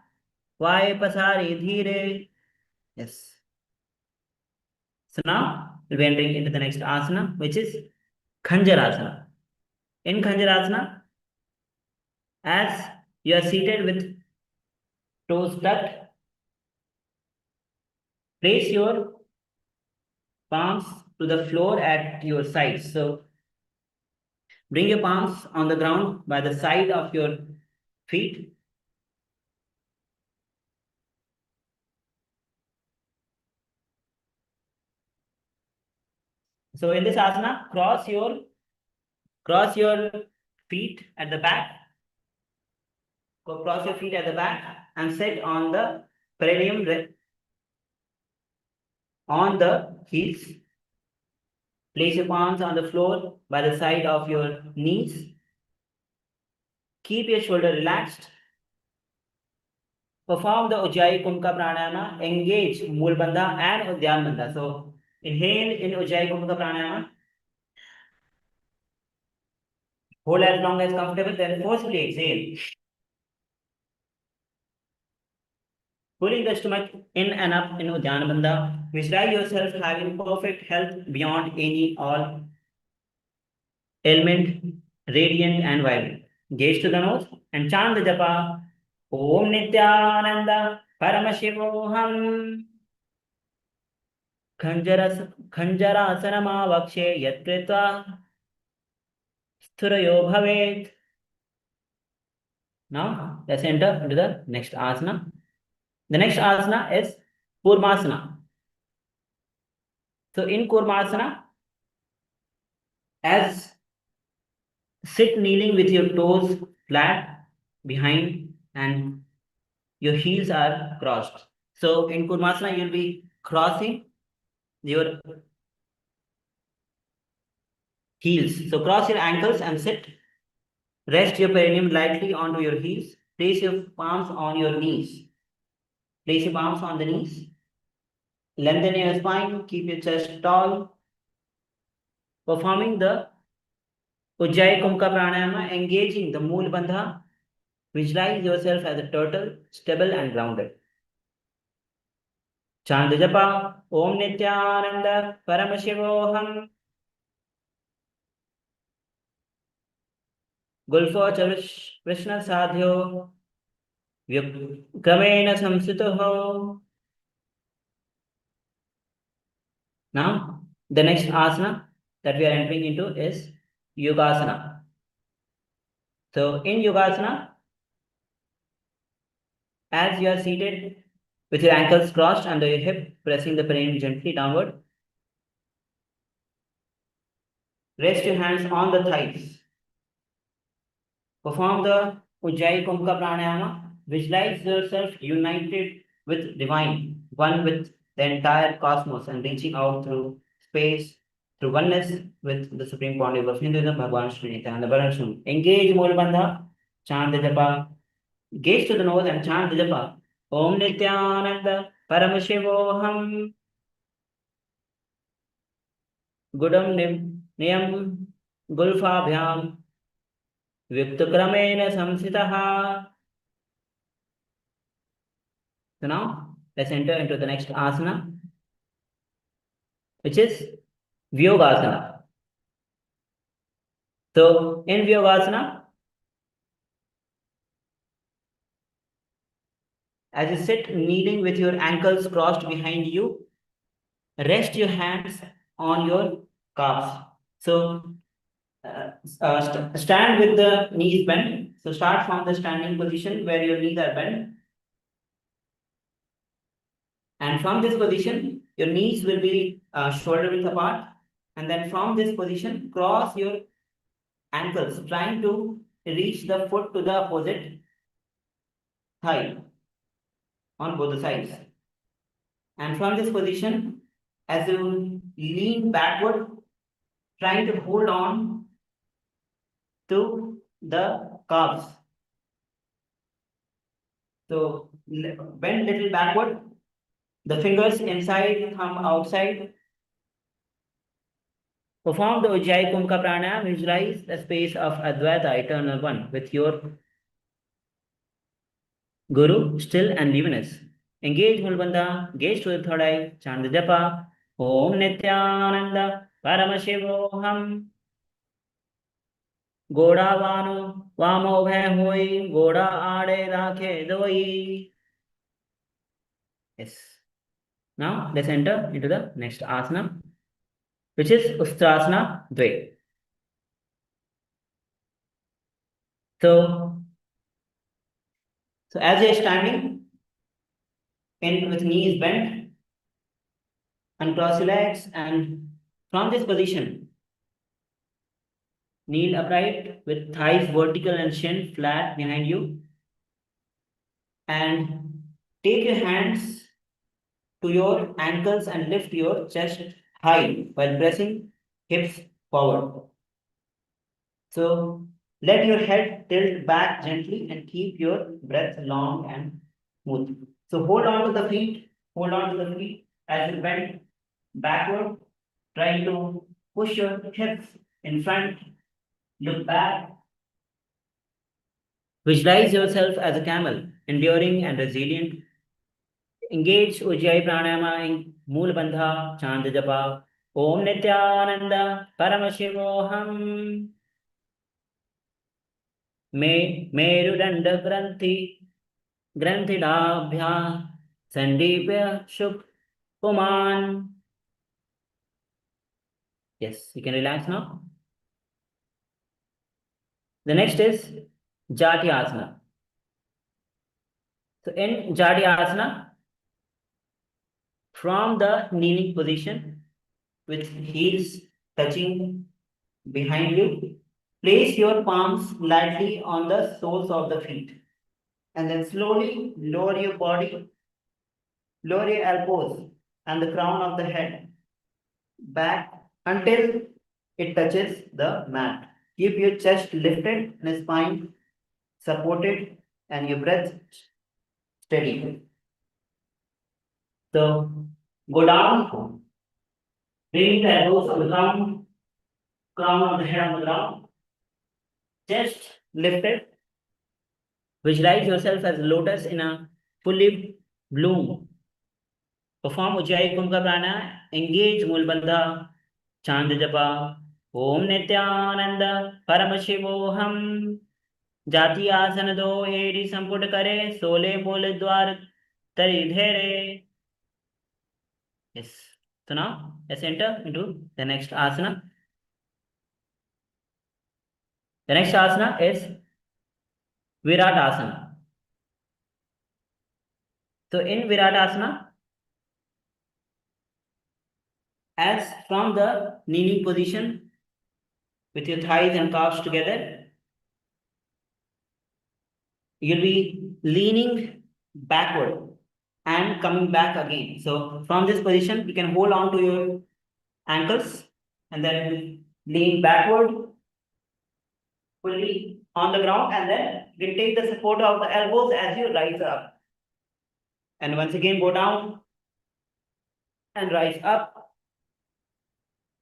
Vaye Pasari Dhire. Yes. So now we'll be entering into the next asana, which is Khanjarasana. In Khanjarasana, as you are seated with toes tucked, place your palms to the floor at your sides. So bring your palms on the ground by the side of your feet. So in this asana, cross your feet at the back. Cross your feet at the back and sit on the perineum on the heels. Place your palms on the floor by the side of your knees. Keep your shoulder relaxed. Perform the Ujjayi Kumbhaka Pranayama. Engage Mulabandha and Uddiyana Bandha. So inhale in Ujjayi Kumbhaka Pranayama. Hold as long as comfortable, then forcefully exhale. Pulling the stomach in and up in Uddiyana Bandha. Visualize yourself having perfect health beyond any all ailment, radiant and vibrant. Gaze to the nose and chant the japa. Om Nithyananda Paramashivam. Khanjarasana Mahavakya Yatkritva Sthurayo Bhavet. Now let's enter into the next asana. The next asana is Kurmasana. So in Kurmasana, as sit kneeling with your toes flat behind and your heels are crossed. So in Kurmasana, you'll be crossing your heels. So cross your ankles and sit. Rest your perineum lightly onto your heels. Place your palms on your knees. Place your palms on the knees. Lengthen your spine. Keep your chest tall. Performing the Ujjayi Kumbhaka Pranayama, engaging the Mulabandha. Visualize yourself as a turtle, stable and grounded. Chant japa Om Nithyananda Paramashivoham. Gulfo Chavish Krishna Sadhyo Kramena Samsitoho. Now, the next asana that we are entering into is Yogasana. So, in Yogasana, as you are seated with your ankles crossed under your hip, pressing the perineum gently downward, rest your hands on the thighs. Perform the Ujjayi Kumbhaka Pranayama. Visualize yourself united with divine, one with the entire cosmos, and reaching out through space, through oneness with the Supreme Pontiff of Hinduism, Bhagavan Sri Nithyananda Yoga. Engage Mula Bandha, chant the japa, gaze to the nose and chant the japa. Om Nithyananda Paramashivoham. Gudam Niyam Gulfabhyam Vyuktakramena Samsitaha. So now let's enter into the next asana, which is Vyogasana. So in Vyogasana, as you sit kneeling with your ankles crossed behind you, rest your hands on your calves. So stand with the knees bent. So start from the standing position where your knees are bent. And from this position, your knees will be shoulder width apart. And then from this position, cross your ankles, trying to reach the foot to the opposite thigh on both the sides. And from this position, as you lean backward, trying to hold on to the calves. So bend little backward, the fingers inside, thumb outside. Perform the Ujjayi Kumbhaka Pranayama. Visualize the space of Advaita, eternal one, with your Guru, still and luminous. Engage Mulbandha, gaze to the third eye, chant the japa. Om Nithyananda Paramashivoham. Goda Vanu Vamo Bhe Hoi, Goda Ade Rakhe Doi. Yes. Now let's enter into the next asana, which is Ustrasana Dve. So as you are standing in with knees bent, uncross your legs, and from this position, kneel upright with thighs vertical and shin flat behind you, and take your hands to your ankles and lift your chest high while pressing hips forward. So let your head tilt back gently and keep your breath long and smooth. So hold on to the feet, as you bend backward, trying to push your hips in front, look back. Visualize yourself as a camel, enduring and resilient. Engage Ujjayi Pranayama in Mool Bandha, chant japa. Om Nithyananda Paramashivoham. Merudanda Grantidabhya Sandipya Shuk Puman. Yes, you can relax now. The next is Jati Asana. So in Jati Asana, from the kneeling position with heels touching behind you, place your palms lightly on the soles of the feet, and then slowly lower your body, lower your elbows and the crown of the head back until it touches the mat. Keep your chest lifted and spine supported and your breath steady. So go down, bring the elbows on the ground, crown of the head on the ground, chest lifted. Visualize yourself as a lotus in a fully bloom. Perform Ujjayi Kumbhaka Pranayama, engage Mulbandha, chant japa, Om Nithyananda Paramashivoham, Jati asana do edi samput kare, sole pole dwar tari dhere. Yes. So now let's enter into the next asana. The next asana is Virat asana. So in Virat asana, as from the kneeling position with your thighs and calves together, you'll be leaning backward and coming back again. So from this position, you can hold on to your ankles and then lean backward fully on the ground, and then you can take the support of the elbows as you rise up. And once again, go down and rise up.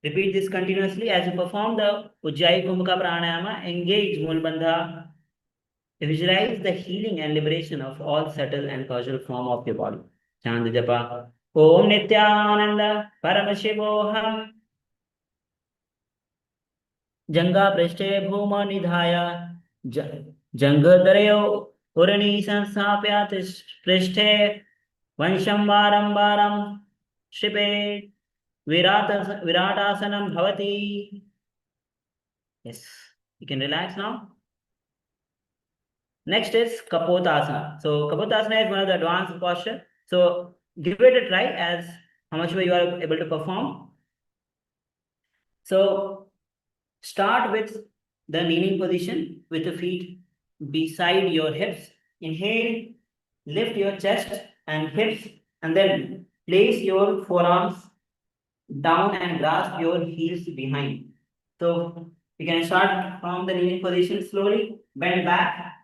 Repeat this continuously as you perform the Ujjayi Kumbhaka Pranayama. Engage Mulbandha. Visualize the healing and liberation of all subtle and causal form of your body. Chant japa. Om Nithyananda Paramashivoham. Janga prashte bhuma nidhaya. Jangadarayo Urani Sansapyat prashte. Vansham varam varam. Shripe. Viratasanam bhavati. Yes. You can relax now. Next is Kapotasana. So Kapotasana is one of the advanced posture. So give it a try as how much you are able to perform. So start with the kneeling position with the feet beside your hips. Inhale, lift your chest and hips, and then place your forearms down and grasp your heels behind. So you can start from the kneeling position slowly, bend back,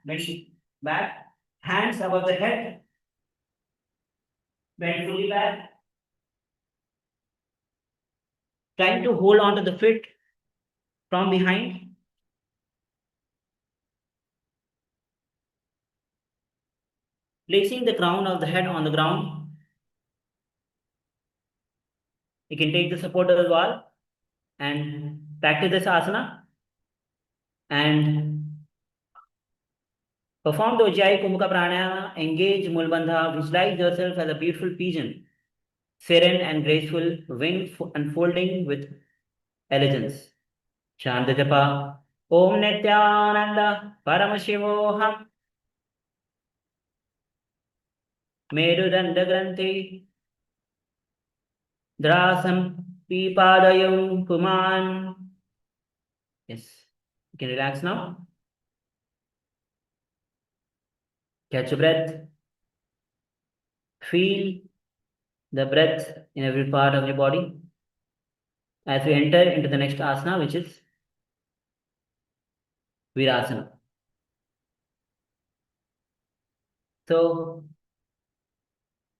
hands above the head, bend fully back, trying to hold on to the feet from behind. Placing the crown of the head on the ground. You can take the support of the wall and practice this asana and perform the Ujjayi Kumbhaka Pranayama. Engage Mulbandha. Visualize yourself as a beautiful pigeon, serene and graceful, wing unfolding with elegance. Chant japa. Om Nithyananda Paramashivoham. Meduranda Granthi. Drasam Pipadayam Puman. Yes. You can relax now. Catch your breath. Feel the breath in every part of your body as we enter into the next asana, which is Virasana. So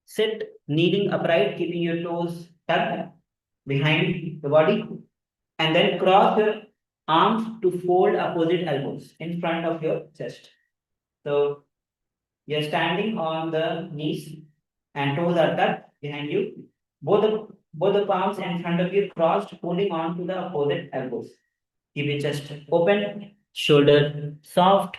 sit kneeling upright, keeping your toes tucked behind the body, and then cross your arms to fold opposite elbows in front of your chest. So you're standing on the knees and toes are tucked behind you. Both the palms in front of you crossed, holding on to the opposite elbows. Keep your chest open, shoulder soft.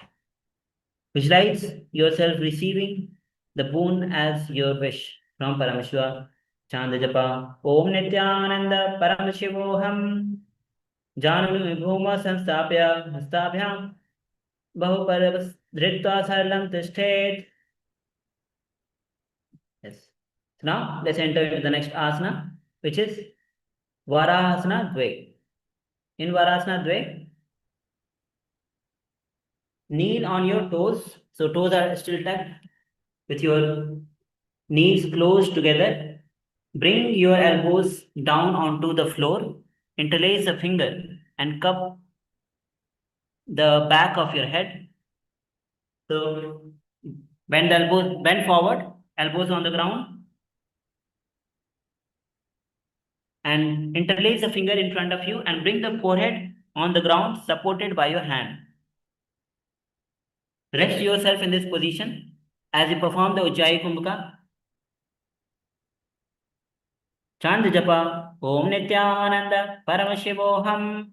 Visualize yourself receiving the boon as your wish from Paramashiva. Chant japa. Om Nithyananda Paramashivoham. Jananu Bhuma Sanstapya Hastapyam Bahuparvas Dhritva Sarlam Tishtet. Yes. So now let's enter into the next asana, which is Varahasana Dve. In Varahasana Dve, kneel on your toes. So toes are still tucked with your knees closed together. Bring your elbows down onto the floor. Interlace the finger and cup the back of your head. So bend the elbows, bend forward, elbows on the ground. And interlace the finger in front of you and bring the forehead on the ground supported by your hand. Rest yourself in this position as you perform the Ujjayi Kumbhaka. Chant japa Om Nithyananda Paramashivoham.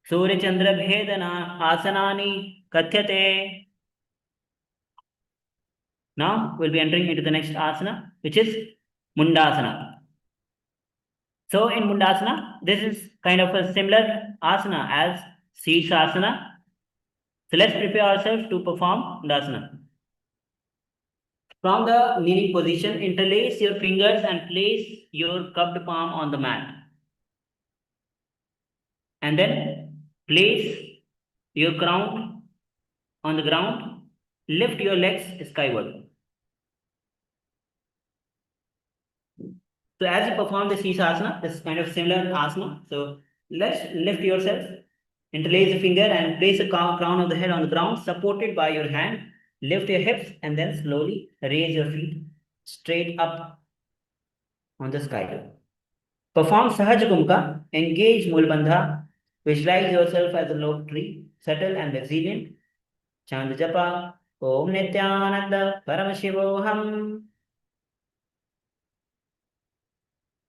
Surya Chandra Bhedana Asanani Kathyate. Now we'll be entering into the next asana, which is Mundasana. So in Mundasana, this is kind of a similar asana as Sirsasana. So let's prepare ourselves to perform Mundasana. From the kneeling position, interlace your fingers and place your cupped palm on the mat. And then place your crown on the ground. Lift your legs skyward. So as you perform the Sirsasana, this is kind of similar asana. So let's lift yourself, interlace the finger and place the crown of the head on the ground, supported by your hand. Lift your hips and then slowly raise your feet straight up on the sky. Perform Sahaj Kumka, engage Mulbandha, visualize yourself as a log tree, subtle and resilient. Chant Japa, Om Nithyananda Paramashivoham.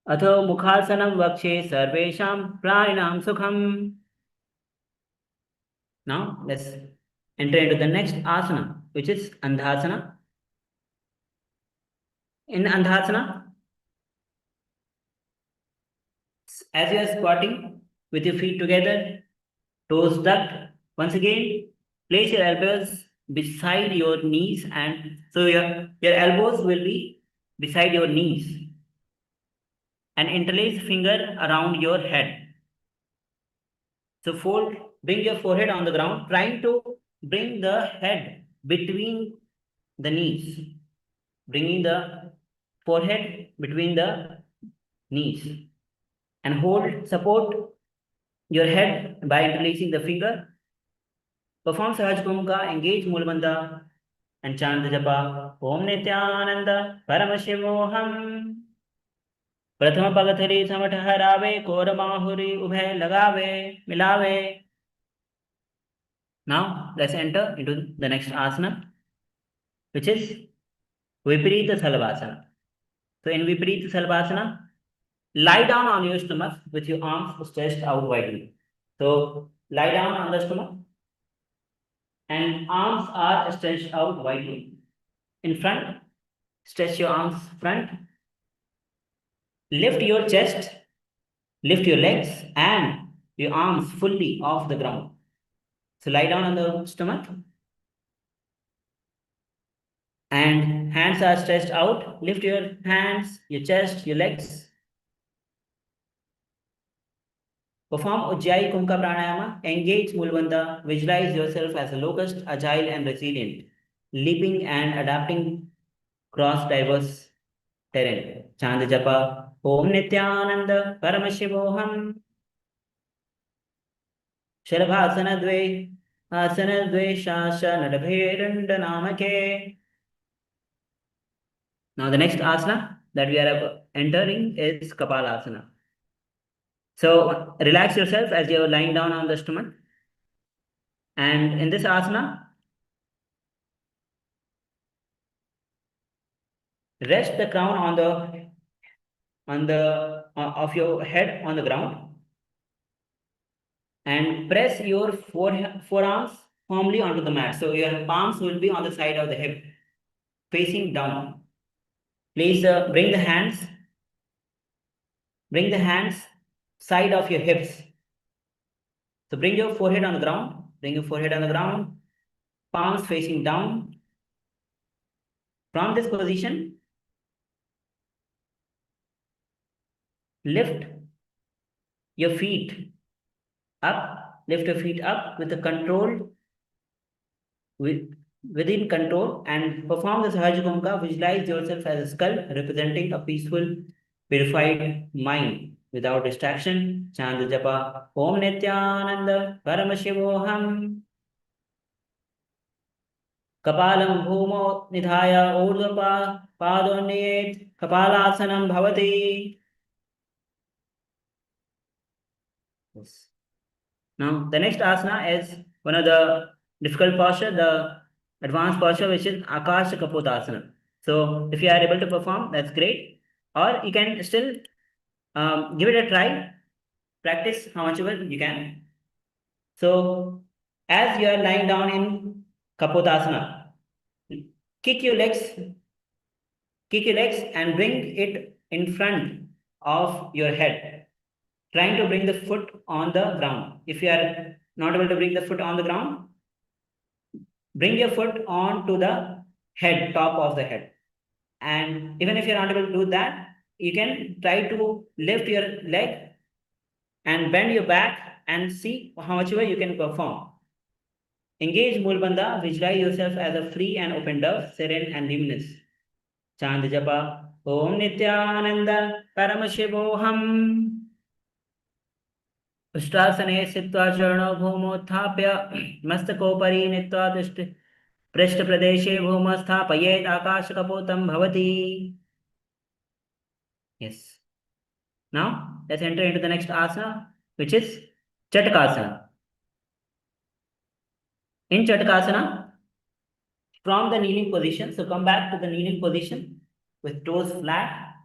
Atho Mukhasanam Vakshe Sarvesham Praninam Sukham. Now let's enter into the next asana, which is Andhasana. In Andhasana, as you are squatting with your feet together, toes tucked, once again, place your elbows beside your knees, and so your elbows will be beside your knees, and interlace finger around your head. So bring your forehead on the ground, trying to bring the head between the knees, bringing the forehead between the knees, and support your head by interlacing the finger. Perform Sahaj Kumka, engage Mulbandha, and chant the japa Om Nithyananda Paramashivoham. Prathama Pagathari Samatharave Koramahuri Ubhe Lagave Milave. Now let's enter into the next asana, which is Viparita Salvasana. So in Viparita Salvasana, lie down on your stomach with your arms stretched out widely. So lie down on the stomach and arms are stretched out widely. In front, stretch your arms front. Lift your chest, lift your legs and your arms fully off the ground. So lie down on the stomach and hands are stretched out. Lift your hands, your chest, your legs. Perform Ujjayi Kumka Pranayama, engage Mulbandha, visualize yourself as a locust, agile and resilient, leaping and adapting cross diverse terrain. Chant Japa, Om Nithyananda Paramashivoham. Shalabhasana Dve, Asana Dve Shasana Dabheranda Namake. Now the next asana that we are entering is Kapalasana. So relax yourself as you are lying down on the stomach. And in this asana, rest the crown of your head on the ground and press your forearms firmly onto the mat. So your palms will be on the side of the hip, facing down. Please bring the hands side of your hips. So bring your forehead on the ground, palms facing down. From this position, lift your feet up with a control, within control, and perform the Sahaj Kumka. Visualize yourself as a skull representing a peaceful, purified mind without distraction. Chant the japa Om Nithyananda Paramashivoham. Kapalam bhumo nidhaya urdhva padonyet kapalasanam bhavati. Yes. Now the next asana is one of the difficult posture, the advanced posture, which is Akasha Kapotasana. So if you are able to perform, that's great. Or you can still give it a try. Practice how much ever you can. So as you are lying down in Kapotasana, kick your legs and bring it in front of your head, trying to bring the foot on the ground. If you are not able to bring the foot on the ground, bring your foot onto the head, top of the head. And even if you're not able to do that, you can try to lift your leg and bend your back and see how much you can perform. Engage Mulbandha, visualize yourself as a free and open dove, serene and luminous. Chant japa, Om Nithyananda Paramashivoham. उष्ट्रासने स्थित्वा चरणौ भूमोत्थाप्य मस्तकोपरि नीत्वा पृष्ठप्रदेशे भूमौ स्थापयेत् आकाशकपोतं भवति. Yes. Now let's enter into the next asana, which is Chatakasana. In Chatakasana, from the kneeling position, so come back to the kneeling position with toes flat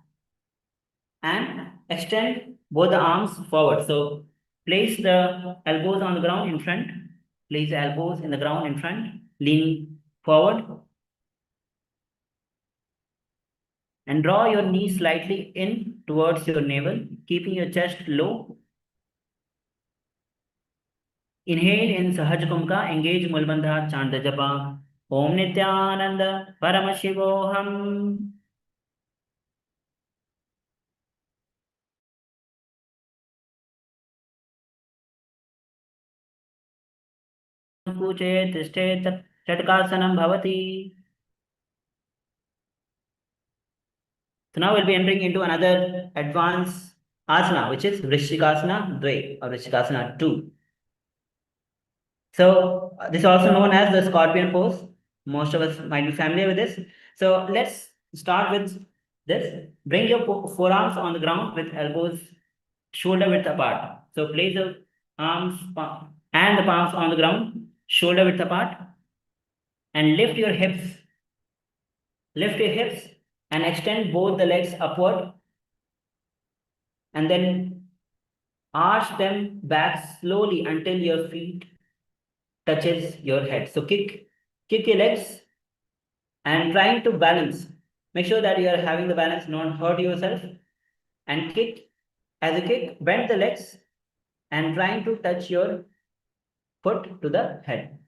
and extend both the arms forward. So place the elbows on the ground in front. Place the elbows in the ground in front. Lean forward. And draw your knees slightly in towards your navel, keeping your chest low. Inhale in Sahaj Kumka. Engage Mulbandha. Chant the japa. Om Nithyananda Paramashivoham. Puchet state Chatkasanam bhavati. So now we'll be entering into another advanced asana, which is Vrishikasana Dve or Vrishikasana 2. So this is also known as the scorpion pose. Most of us might be familiar with this. So let's start with this. Bring your forearms on the ground with elbows shoulder width apart. So place the arms and the palms on the ground, shoulder width apart, and lift your hips. Lift your hips and extend both the legs upward, and then arch them back slowly until your feet touches your head. So kick your legs and trying to balance. Make sure that you are having the balance, not hurt yourself. And kick. As you kick, bend the legs and trying to touch your foot to the head.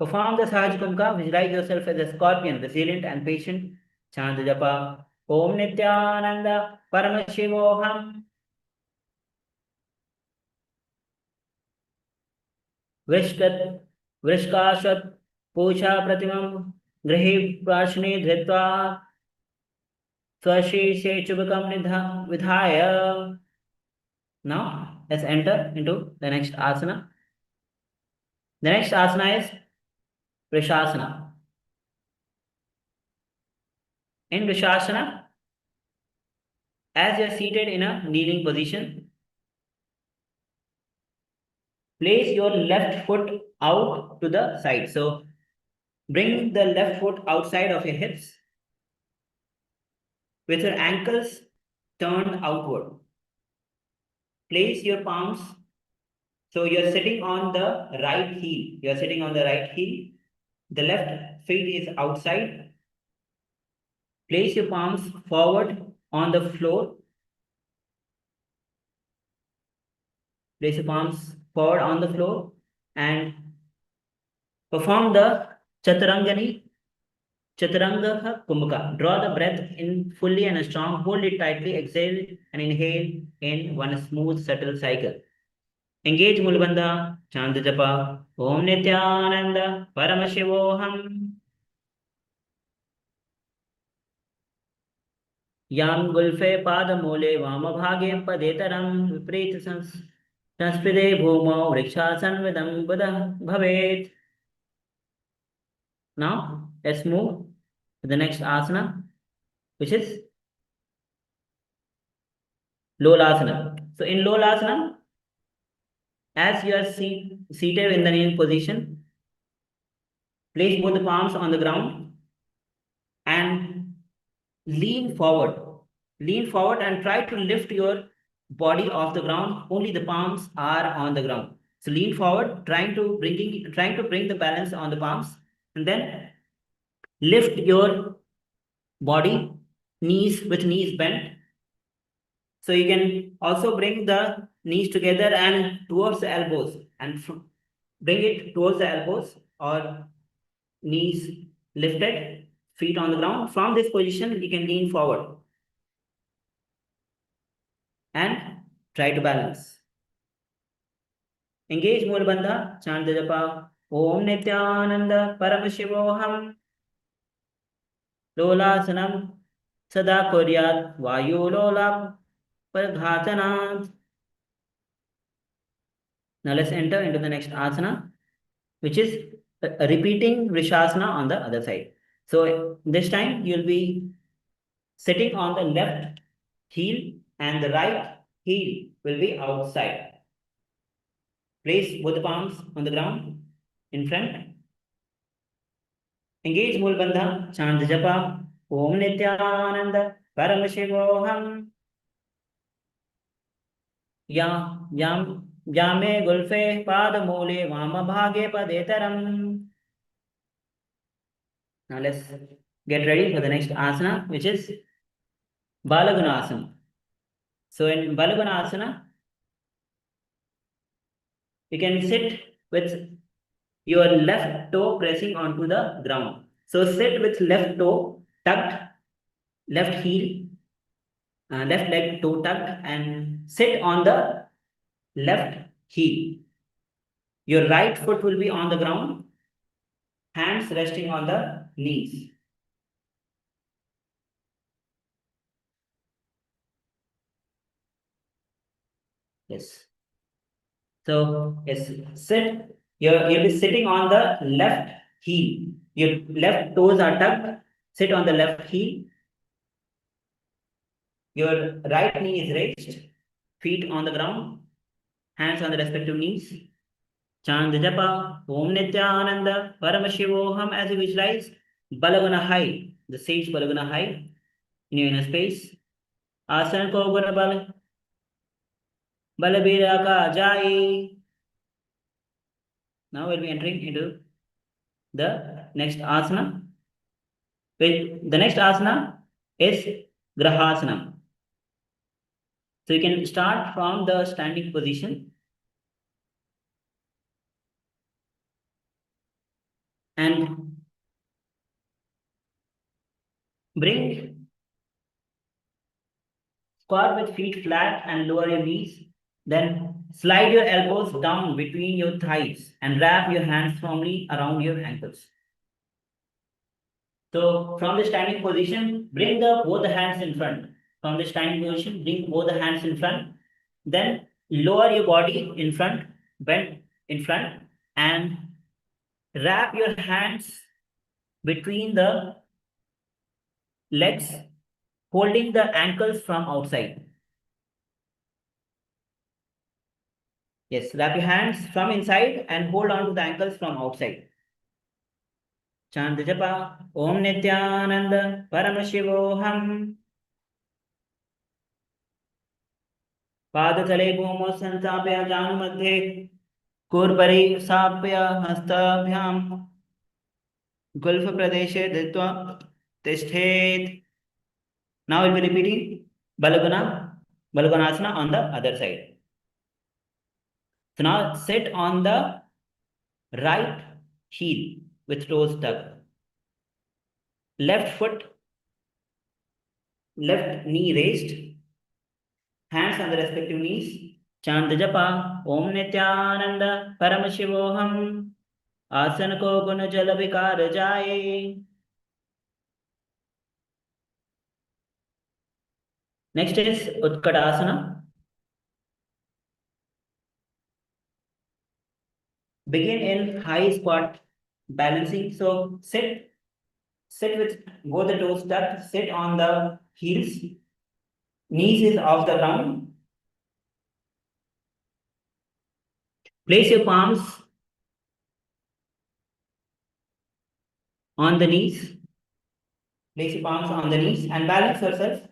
Perform the Sahaj Kumka. Visualize yourself as a scorpion, resilient and patient. Chant japa. Om Nithyananda Paramashivoham. Vrishkashat Pucha Pratimam Grihi Prashni Dhritva Swashishe Chubakam Vidhaya. Now let's enter into the next asana. The next asana is Vrishasana. In Vrishasana, as you are seated in a kneeling position, place your left foot out to the side. So bring the left foot outside of your hips with your ankles turned outward. Place your palms. So you're sitting on the right heel. You're sitting on the right heel. The left feet is outside. Place your palms forward on the floor. Place your palms forward on the floor and perform the Chaturanga Kumbhaka. Draw the breath in fully and strong. Hold it tightly. Exhale and inhale in one smooth, subtle cycle. Engage Mulbandha. Chant japa. Om Nithyananda Paramashivoham. Yam gulfe padamole vamabhage padetaram viprita sanspide bhumau vrikshasan vidam buddha bhavet. Now let's move to the next asana, which is Lolasana. So in Lolasana, as you are seated in the kneeling position, place both the palms on the ground and lean forward. Lean forward and try to lift your body off the ground. Only the palms are on the ground. So lean forward, trying to bring the balance on the palms, and then lift your body, knees bent. So you can also bring the knees together and towards the elbows, and bring it towards the elbows or knees lifted, feet on the ground. From this position, you can lean forward and try to balance. Engage Mool Bandha, chant the japa, Om Nithyananda Paramashivoham, Lolasanam, Sada Kuryat, Vayu Lola Parghatanat. Now let's enter into the next asana, which is repeating Vrishasana on the other side. So this time you'll be sitting on the left heel and the right heel will be outside. Place both the palms on the ground in front. Engage Mool Bandha, chant the japa, Om Nithyananda Paramashivoham, Yame Gulfe Padamole Vamabhage Padetaram. Now let's get ready for the next asana, which is Balagunasana. So in Balagunasana, you can sit with your left toe pressing onto the ground. So sit with left toe tucked, left heel, left leg toe tucked, and sit on the left heel. Your right foot will be on the ground, hands resting on the knees. Yes. So yes, sit. You'll be sitting on the left heel. Your left toes are tucked. Sit on the left heel. Your right knee is raised. Feet on the ground. Hands on the respective knees. Chant the japa. Om Nithyananda Paramashivoham, as you visualize. Balaguna high. The sage Balaguna high. In your inner space. Asana ko guna bal. Balabira ka jai. Now we'll be entering into the next asana. The next asana is Grahasana. So you can start from the standing position and squat with feet flat and lower your knees. Then slide your elbows down between your thighs and wrap your hands firmly around your ankles. So from the standing position, bring both the hands in front. From the standing position, bring both the hands in front. Then lower your body in front, bend in front, and wrap your hands between the legs, holding the ankles from outside. Yes, wrap your hands from inside and hold on to the ankles from outside. Chant the japa, Om Nithyananda Paramashivoham. Padatale bhumo santapya janu madhe, kurpari sapya hastabhyam, gulfa pradeshe dhitva tishthet. Now we'll be repeating Balagunasana on the other side. So now sit on the right heel with toes tucked. Left foot, left knee raised. Hands on the respective knees. Chant the japa. Om Nithyananda Paramashivoham. Asana ko guna jala vikar jaye. Next is Utkadasana. Begin in high squat balancing. So sit with both the toes tucked. Sit on the heels. Knees is off the ground. Place your palms on the knees. Place your palms on the knees and balance yourself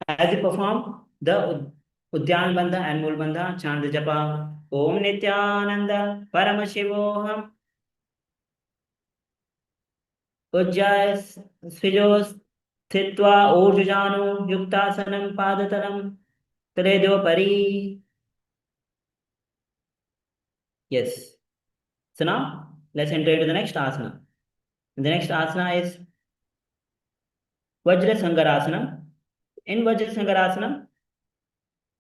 as you perform the Udyan Bandha and Mool Bandha. Chant the japa Om Nithyananda Paramashivoham Ujjaya Svijos Thitva Ojjano Yuktasanam Padataram Tredyo Pari. Yes. So now let's enter into the next asana. The next asana is Vajra Sangarasana. In Vajra Sangarasana,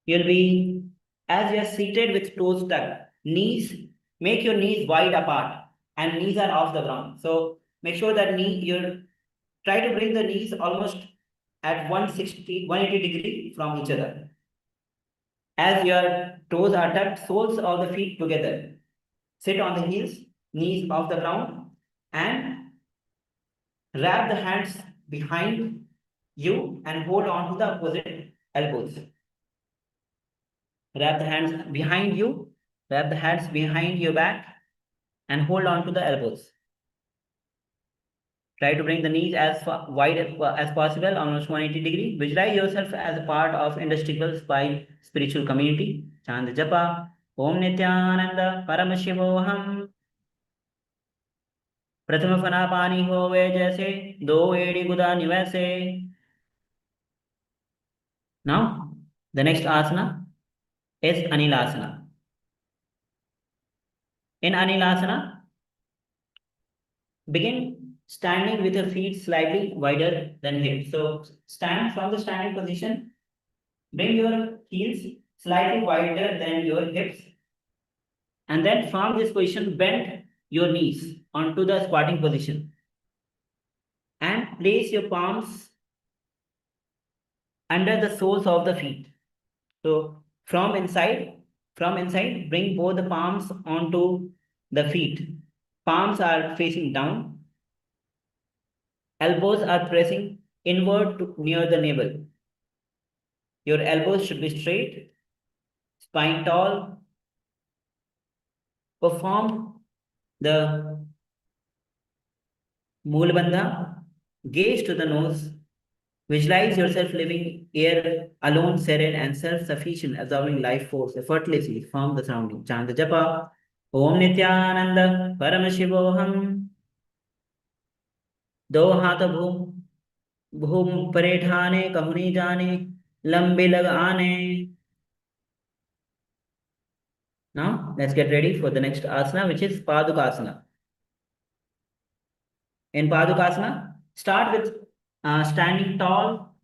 you'll be, as you're seated with toes tucked, knees, make your knees wide apart and knees are off the ground. So make sure that try to bring the knees almost at 180 degree from each other. As your toes are tucked, soles of the feet together. Sit on the heels, knees off the ground, and wrap the hands behind you and hold on to the opposite elbows. Wrap the hands behind you, wrap the hands behind your back, and hold on to the elbows. Try to bring the knees as wide as possible, almost 180 degree. Visualize yourself as a part of indestructible spine spiritual community. Chant the japa Om Nithyananda Paramashivoham. प्रथम फना पानी होवे जैसे दो एड़ी गुदा निवैसे. Now the next asana is Anilasana. In Anilasana, begin standing with your feet slightly wider than hips. So stand from the standing position, bring your heels slightly wider than your hips, and then from this position bend your knees onto the squatting position and place your palms under the soles of the feet. So from inside, bring both the palms onto the feet. Palms are facing down. Elbows are pressing inward near the navel. Your elbows should be straight, spine tall. Perform the Mool Bandha, gaze to the nose. Visualize yourself living here alone, serene and self-sufficient, absorbing life force effortlessly from the surrounding. Chant the japa Om Nithyananda Paramashivoham. दो हाथ भूम परे ठाने कहूनी जाने लंबे लग आने. Now let's get ready for the next asana, which is Padukasana. In Padukasana, start with standing tall.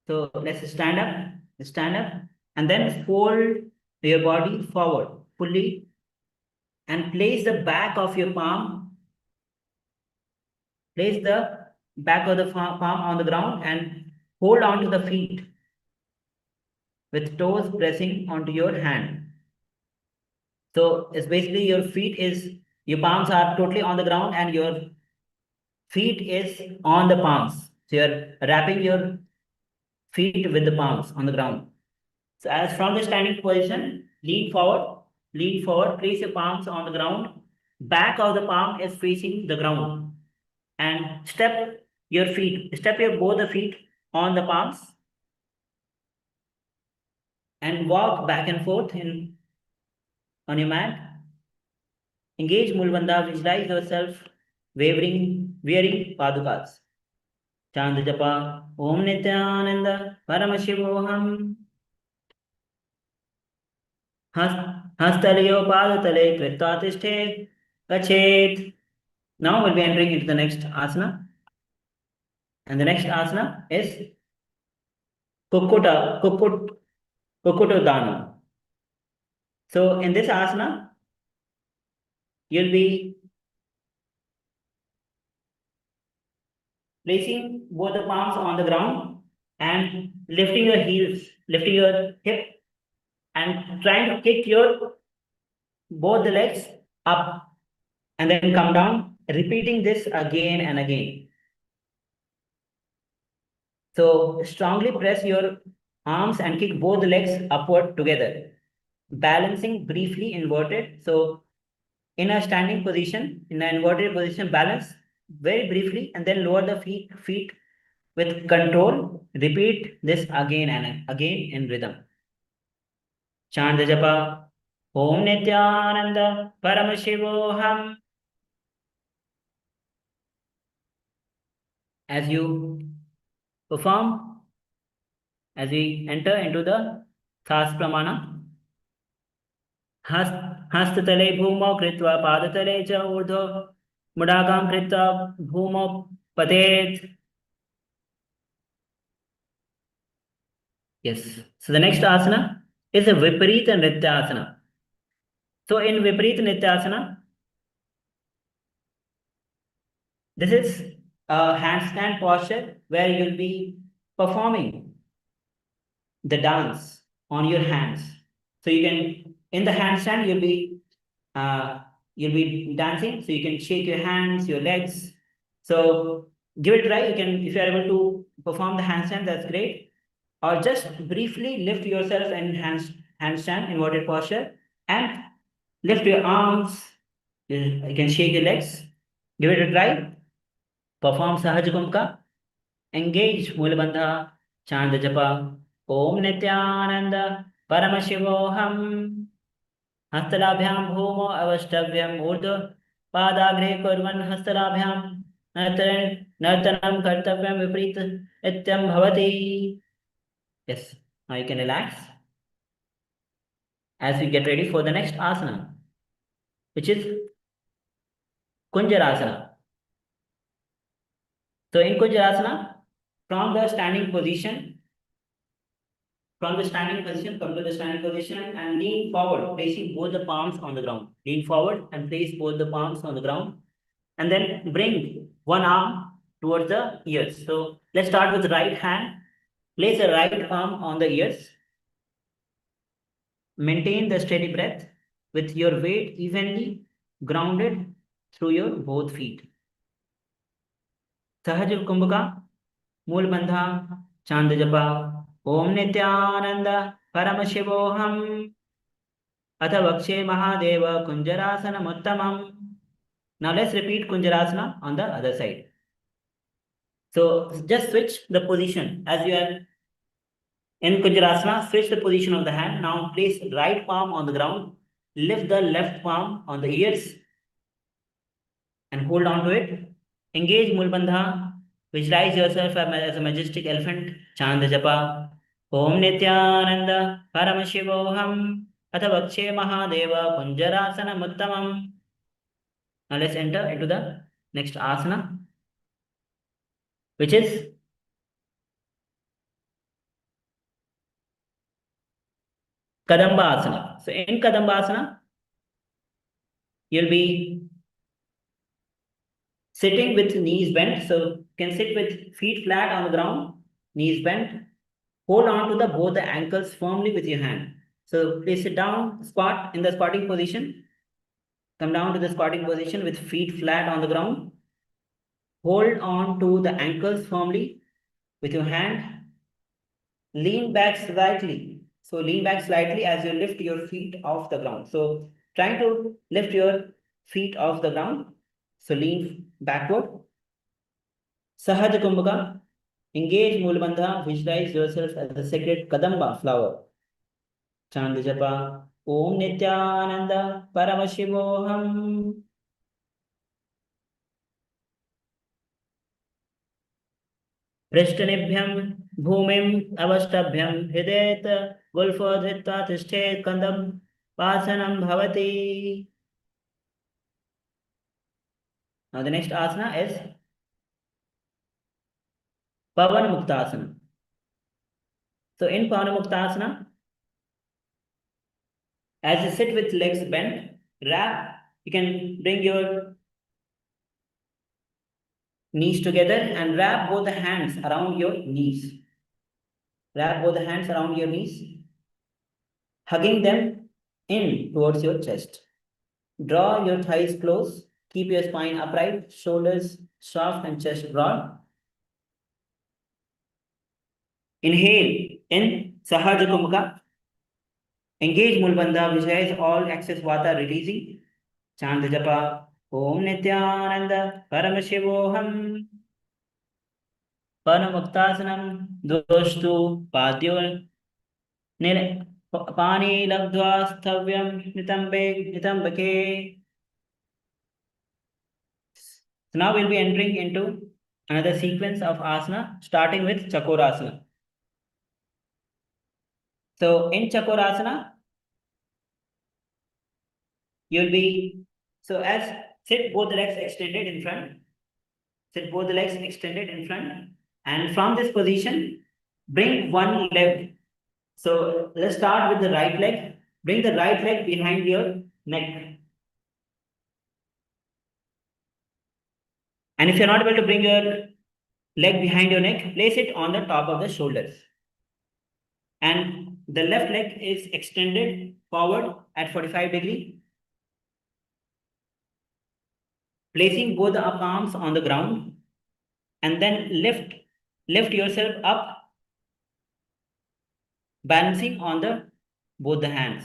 So let's stand up, and then fold your body forward fully and place the back of your palm. Place the back of the palm on the ground and hold on to the feet with toes pressing onto your hand. So it's basically your palms are totally on the ground and your feet is on the palms. So you're wrapping your feet with the palms on the ground. So as from the standing position, lean forward, place your palms on the ground. Back of the palm is facing the ground. And step both the feet on the palms. And walk back and forth on your mat. Engage Mool Bandha, visualize yourself wearing padukas. Chant the japa Om Nithyananda Paramashivoham. Hastalayo padatale kritva tishte gachet. Now we'll be entering into the next asana. And the next asana is Kukutodana. So in this asana, you'll be placing both the palms on the ground and lifting your hip, and trying to kick both the legs up and then come down, repeating this again and again. So strongly press your arms and kick both the legs upward together, balancing briefly inverted. So in a standing position, in an inverted position, balance very briefly, and then lower the feet with control. Repeat this again and again in rhythm. Chant the japa. Om Nithyananda Paramashivoham. As you perform, as we enter into the Thas Pramana, हस्ततले भूमौ कृत्वा पादतले च ऊर्ध्व मुडागां कृत्वा भूमौ पतेत्. Yes. So the next asana is a Viparita Nrityasana. So in Viparita Nrityasana, this is a handstand posture where you'll be performing the dance on your hands. So you can, in the handstand, you'll be dancing. So you can shake your hands, your legs. So give it a try. You can, if you are able to perform the handstand, that's great. Or just briefly lift yourself in handstand, inverted posture, and lift your arms. You can shake your legs. Give it a try. Perform Sahaj Kumka. Engage Mulabandha. Chant the japa. Om Nithyananda Paramashivoham. Hastalabhyam bhumo avashtavyam urdhva padagre kurvan hastalabhyam nartanam kartavyam viparita ityam bhavati. Yes, now you can relax as we get ready for the next asana, which is Kunjarasana. So in Kunjarasana, from the standing position, come to the standing position and lean forward, placing both the palms on the ground. Lean forward and place both the palms on the ground. And then bring one arm towards the ears. So let's start with the right hand. Place the right arm on the ears. Maintain the steady breath with your weight evenly grounded through your both feet. Sahaj Kumbhaka, Mool Bandha, Chand Japa, Om Nithyananda Paramashivoham, Atha Vakshe Mahadeva Kunjarasana Muttamam. Now let's repeat Kunjarasana on the other side. So just switch the position as you are in Kunjarasana. Switch the position of the hand. Now place right palm on the ground. Lift the left palm on the ears and hold on to it. Engage Mulbandha. Visualize yourself as a majestic elephant. Chant the japa. Om Nithyananda Paramashivoham Atha Vakshe Mahadeva Kunjarasana Muttamam. Now let's enter into the next asana, which is Kadamba Asana. So in Kadamba Asana, you'll be sitting with knees bent. So you can sit with feet flat on the ground, knees bent. Hold on to both the ankles firmly with your hand. So please sit down, squat in the squatting position. Come down to the squatting position with feet flat on the ground. Hold on to the ankles firmly with your hand. Lean back slightly. So lean back slightly as you lift your feet off the ground. So trying to lift your feet off the ground. So lean backward. Sahaj Kumbhaka. Engage Mulabandha. Visualize yourself as the sacred Kadamba flower. Chant the japa. Om Nithyananda Paramashivoham. Prishtanibhyam bhumim avastabhyam hidayat gulfo dhritva tishtet kandam pasanam bhavati. Now the next asana is Pavan Muktasana. So in Pavan Muktasana, as you sit with legs bent, wrap, you can bring your knees together and wrap both the hands around your knees. Wrap both the hands around your knees, hugging them in towards your chest. Draw your thighs close. Keep your spine upright, shoulders soft and chest broad. Inhale in Sahaj Kumbhaka. Engage Mulbandha. Visualize all excess vata releasing. Chant the japa. Om Nithyananda Paramashivoham. Panamuktasanam dostu padyo pani labdva sthavyam nitambake. So now we'll be entering into another sequence of asana, starting with Chakorasana. So in Chakorasana, you'll be, so as sit both the legs extended in front, sit both the legs extended in front, and from this position, bring one leg. So let's start with the right leg. Bring the right leg behind your neck. And if you're not able to bring your leg behind your neck, place it on the top of the shoulders. And the left leg is extended forward at 45 degrees. Placing both the palms on the ground, and then lift yourself up, balancing on both the hands.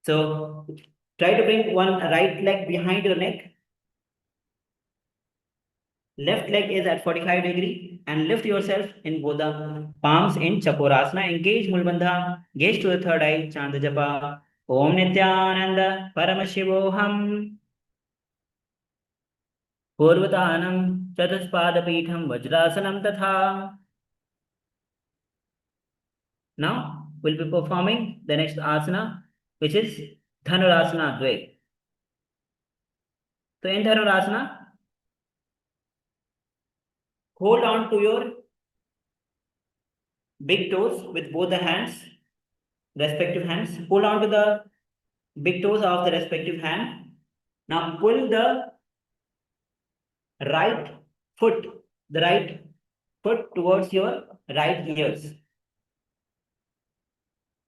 So try to bring one right leg behind your neck. Left leg is at 45 degrees, and lift yourself in both the palms in Chakorasana. Engage Mulbandha, gaze to the third eye, chant the japa. Om Nithyananda Paramashivoham. Purvatanam Chatuspadapitham Vajrasanam Tatha. Now we'll be performing the next asana, which is Dhanurasana Dvai. So in Dhanurasana, hold on to your big toes with both the hands, respective hands. Hold on to the big toes of the respective hand. Now pull the right foot towards your right ears.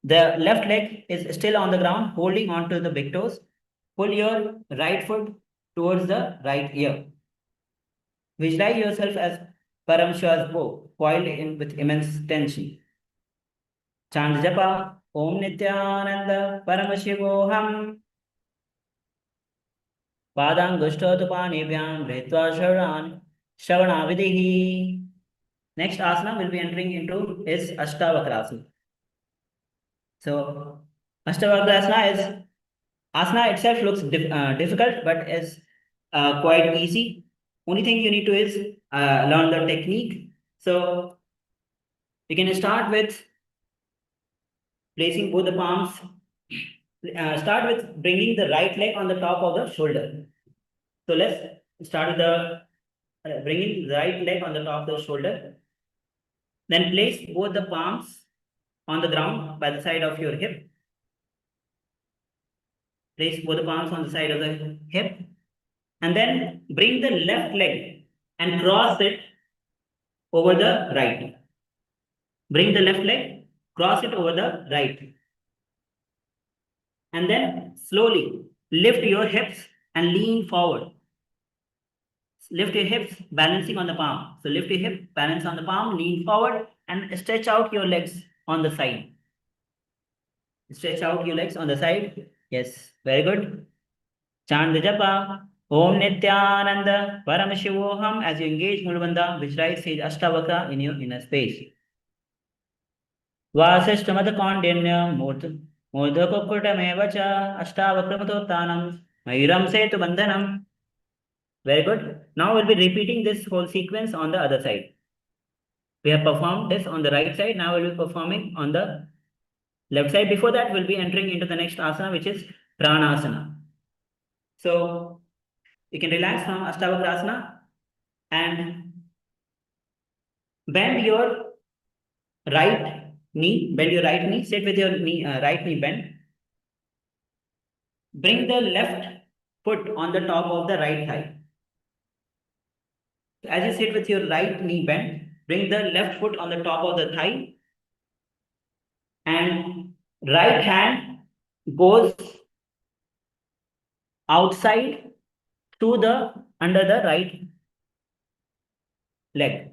The left leg is still on the ground, holding on to the big toes. Pull your right foot towards the right ear. Visualize yourself as Paramashiva's bow, coiled in with immense tension. Chant japa, Om Nithyananda Paramashivoham. Padangushtotupanibhyam Bhritva Shravana Next asana we'll be entering into is Ashtavakrasana. So Ashtavakrasana is, asana itself looks difficult, but is quite easy. Only thing you need to is learn the technique. So we can start with placing both the palms. Start with bringing the right leg on the top of the shoulder. So let's start with the bringing the right leg on the top of the shoulder. Then place both the palms on the ground by the side of your hip. Place both the palms on the side of the hip. And then bring the left leg and cross it over the right. Bring the left leg, cross it over the right. And then slowly lift your hips and lean forward. Lift your hips, balancing on the palm. So lift your hip, balance on the palm, lean forward, and stretch out your legs on the side. Stretch out your legs on the side. Yes, very good. Chant the japa. Om Nithyananda Paramashivoham. As you engage Mulabandha, visualize Sage Ashtavakra in your inner space. Vasishtamata Kondenya Murdhakukutameva Ashtavakramatortanam Mayuram Setu Bandhanam. Very good. Now we'll be repeating this whole sequence on the other side. We have performed this on the right side. Now we'll be performing on the left side. Before that, we'll be entering into the next asana, which is pranasana. So you can relax from Ashtavakrasana and bend your right knee. Bend your right knee. Sit with your right knee bent. Bring the left foot on the top of the right thigh. As you sit with your right knee bent, bring the left foot on the top of the thigh, and right hand goes outside to the under the right leg,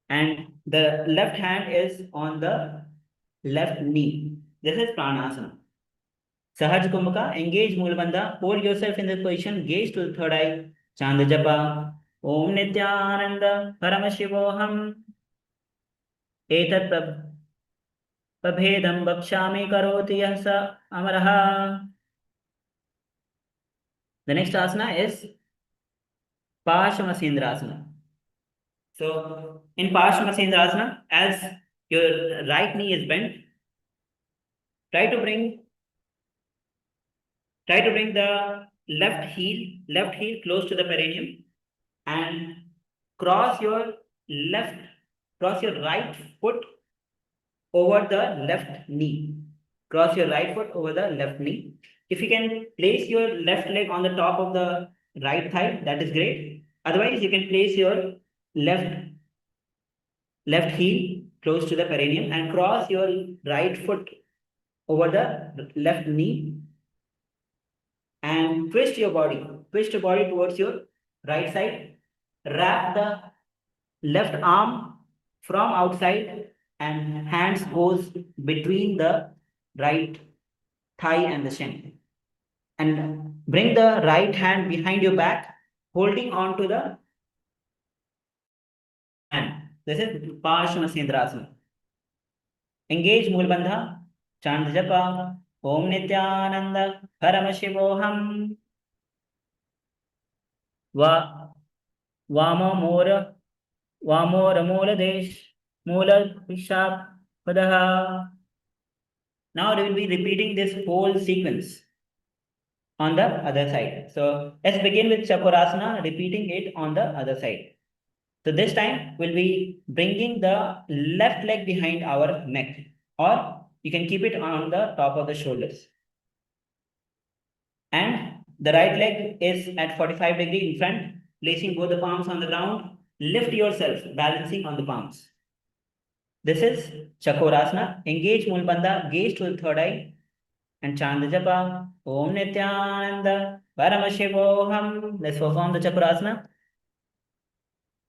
and the left hand is on the left knee. This is pranasana. Sahaj Kumbhaka, engage Mulbandha, hold yourself in this position, gaze to the third eye, chant the japa, Om Nithyananda Paramashivoham, Etat Prabhedam Bhakshami Karoti Yasa Amaraha. The next asana is Paramasindrasana. So, in Paramasindrasana, as your right knee is bent, try to bring the left heel close to the perineum and cross your right foot over the left knee. Cross your right foot over the left knee. If you can place your left leg on the top of the right thigh, that is great. Otherwise, you can place your left heel close to the perineum and cross your right foot over the left knee and twist your body towards your right side. Wrap the left arm from outside and hands goes between the right thigh and the shin. And bring the right hand behind your back, holding on to the hand. This is Paramasindrasana. Engage Mulbandha, chant japa, Om Nithyananda Paramashivoham. Vamo Mora Desh Mula Vishap Padaha. Now we will be repeating this whole sequence on the other side. So let's begin with Chakrasana, repeating it on the other side. So this time we'll be bringing the left leg behind our neck, or you can keep it on the top of the shoulders. And the right leg is at 45 degrees in front, placing both the palms on the ground. Lift yourself, balancing on the palms. This is Chakrasana. Engage Mulbandha, gaze to the third eye and chant the japa. Om Nithyananda Paramashivoham. Let's perform the Chakrasana.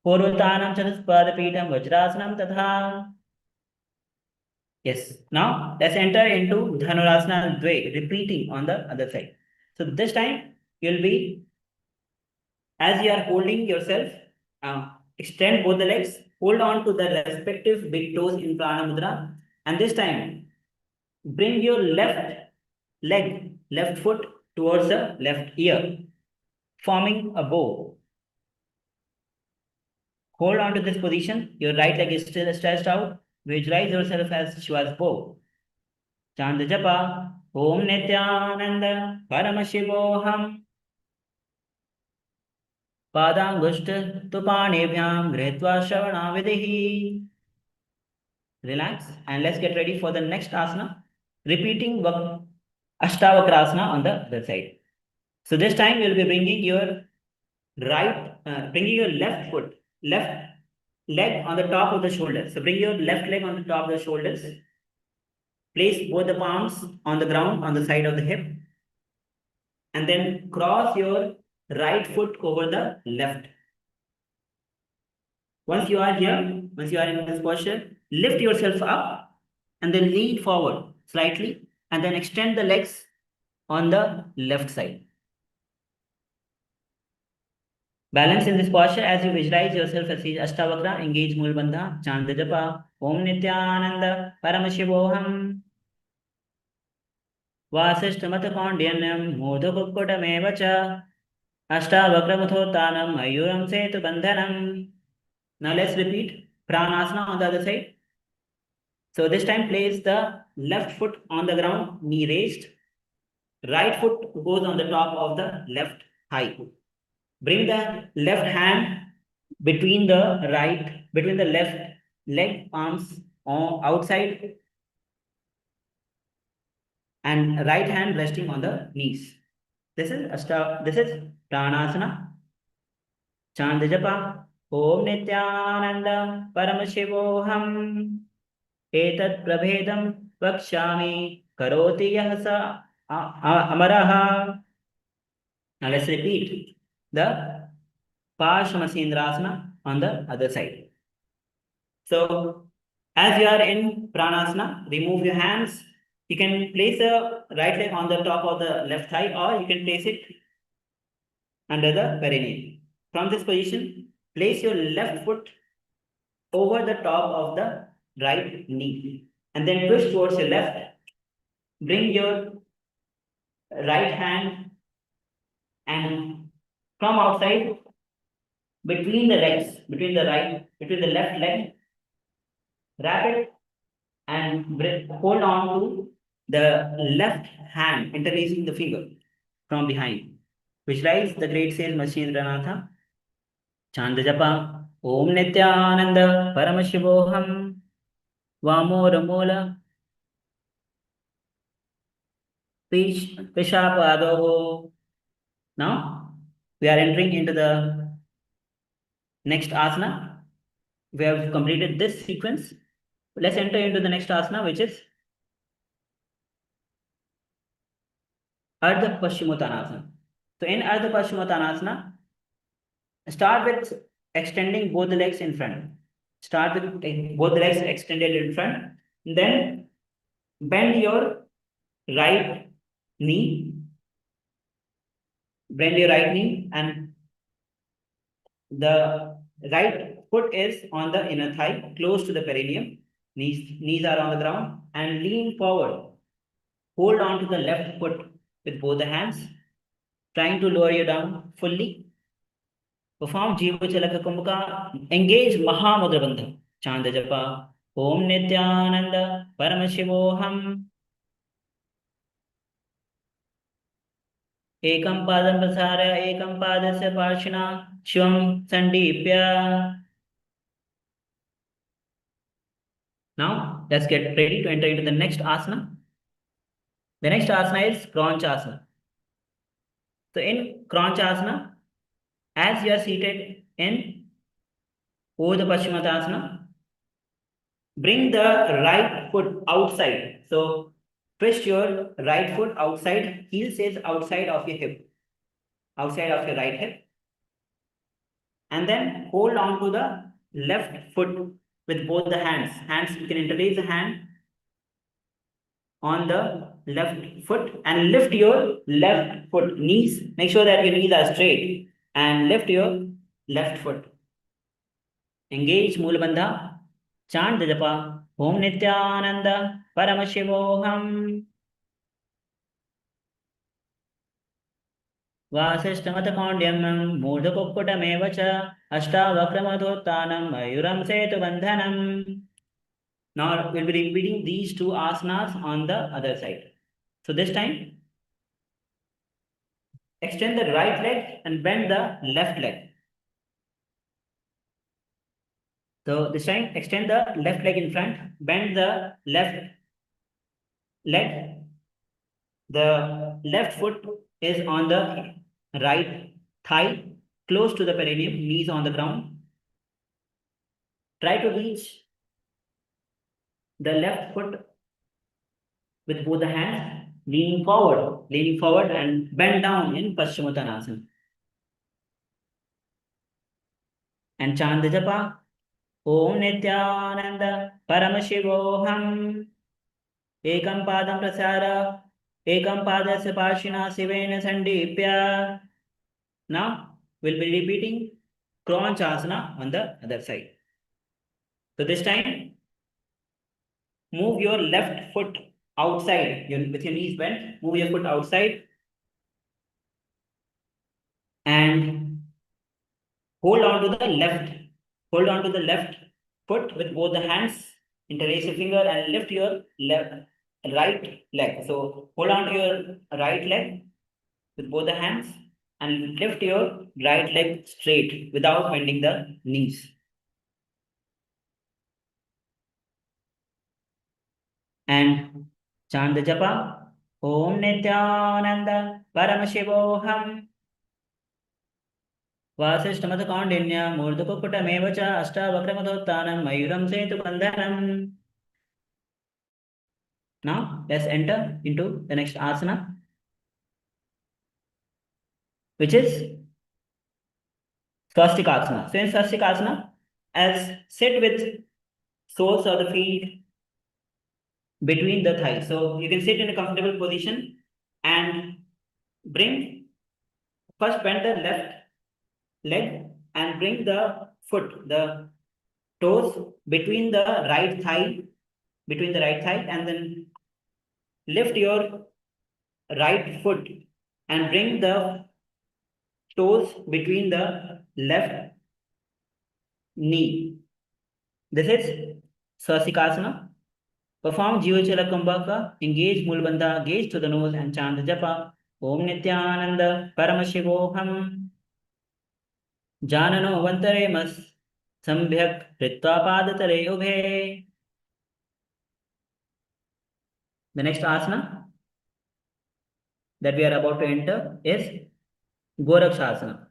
Purvatanam Chatuspadapitham Vajrasanam Tatha. Yes. Now let's enter into Dhanurasana Dve, repeating on the other side. So this time you'll be, as you are holding yourself, extend both the legs, hold on to the respective big toes in Prana Mudra, and this time bring your left foot towards the left ear, forming a bow. Hold on to this position. Your right leg is still stretched out. Visualize yourself as Shiva's bow. Chant the japa. Om Nithyananda Paramashivoham. Padangushta Tupanebhyam Gretva Shavana Videhi. Relax and let's get ready for the next asana. Repeating Ashtavakrasana on the other side. So this time you'll be bringing your left leg on the top of the shoulders. So bring your left leg on the top of the shoulders. Place both the palms on the ground on the side of the hip. And then cross your right foot over the left. Once you are here, once you are in this posture, lift yourself up and then lean forward slightly and then extend the legs on the left side. Balance in this posture as you visualize yourself as Ashtavakra, engage Mulbandha, chant the japa, Om Nithyananda Paramashivoham. Vasishtamata Kondyanam Modhukukkutamevacha Ashtavakramuthotanam Mayuram Setu Bandhanam. Now let's repeat Pranasana on the other side. So this time place the left foot on the ground, knee raised. Right foot goes on the top of the left thigh. Bring the left hand between the left leg palms outside and right hand resting on the knees. This is Pranasana. Chant the japa. Om Nithyananda Paramashivoham. Etat Prabhedam Vakshami Karoti Yahasa Amaraha. Now let's repeat the Paramasindrasana on the other side. So as you are in Pranasana, remove your hands You can place the right leg on the top of the left thigh, or you can place it under the perineum. From this position, place your left foot over the top of the right knee and then twist towards your left. Bring your right hand and from outside between the legs, between the left leg, wrap it and hold on to the left hand, interlacing the finger from behind. Visualize the great sage Machindranath. Chant japa Om Nithyananda Paramashivoham Vamoramola Pishapadoho. Now we are entering into the next asana. We have completed this sequence. Let's enter into the next asana, which is Ardha Paschimottanasana. So in Ardha Paschimottanasana, start with extending both the legs in front. Start with both the legs extended in front. Then bend your right knee. Bend your right knee and the right foot is on the inner thigh, close to the perineum. Knees are on the ground and lean forward. Hold on to the left foot with both the hands, trying to lower you down fully. Perform Jiva Chalaka Kumbhaka. Engage Mahamudra Bandha. Chant japa Om Nithyananda Paramashivoham. Ekam padam prasara ekam padasya parshina shivam sandipya. Now let's get ready to enter into the next asana. The next asana is Krancha asana. So in Krancha asana, as you are seated in Urdhva Paschimottanasana, bring the right foot outside. So twist your right foot outside. Heel says outside of your hip, outside of your right hip. And then hold on to the left foot with both the hands. You can interlace the hand on the left foot and lift your left foot. Knees, make sure that your knees are straight and lift your left foot. Engage Moola Bandha. Chant the japa Om Nithyananda Paramashivoham. Vasishtamatakondyam Murdhakukkutameva Ashtavakramodhottanam Mayuram Setu Bandhanam. Now we'll be repeating these two asanas on the other side. So this time, extend the right leg and bend the left leg. So this time, extend the left leg in front, bend the left leg. The left foot is on the right thigh, close to the perineum, knees on the ground. Try to reach the left foot with both the hands, leaning forward and bend down in Paschimottanasana. And chant the japa Om Nithyananda Paramashivoham. Ekam padam prasara ekam padasya parshina sivena sandipya. Now we'll be repeating Krancha asana on the other side. So this time, move your left foot outside with your knees bent. Move your foot outside and hold on to the left foot with both the hands. Interlace your finger and lift your right leg. So hold on to your right leg with both the hands and lift your right leg straight without bending the knees. And chant the japa Om Nithyananda Paramashivoham. Vasishtamatakondinya Murdhakukkutameva Ashtavakramodhottanam Mayuram Setu Bandhanam. Now let's enter into the next asana, which is Swastikasana. So in Swastikasana, as sit with soles of the feet between the thighs. So you can sit in a comfortable position and first bend the left leg and bring the the toes between the right thigh, and then lift your right foot and bring the toes between the left knee. This is Swasikasana. Perform Jivachala Kumbhaka, engage Mulbandha, gaze to the nose and chant the japa. Om Nithyananda Paramashivoham Janano Vantare Mas Sambhyak Ritva Padatare Ubhe. The next asana that we are about to enter is Gorakshasana.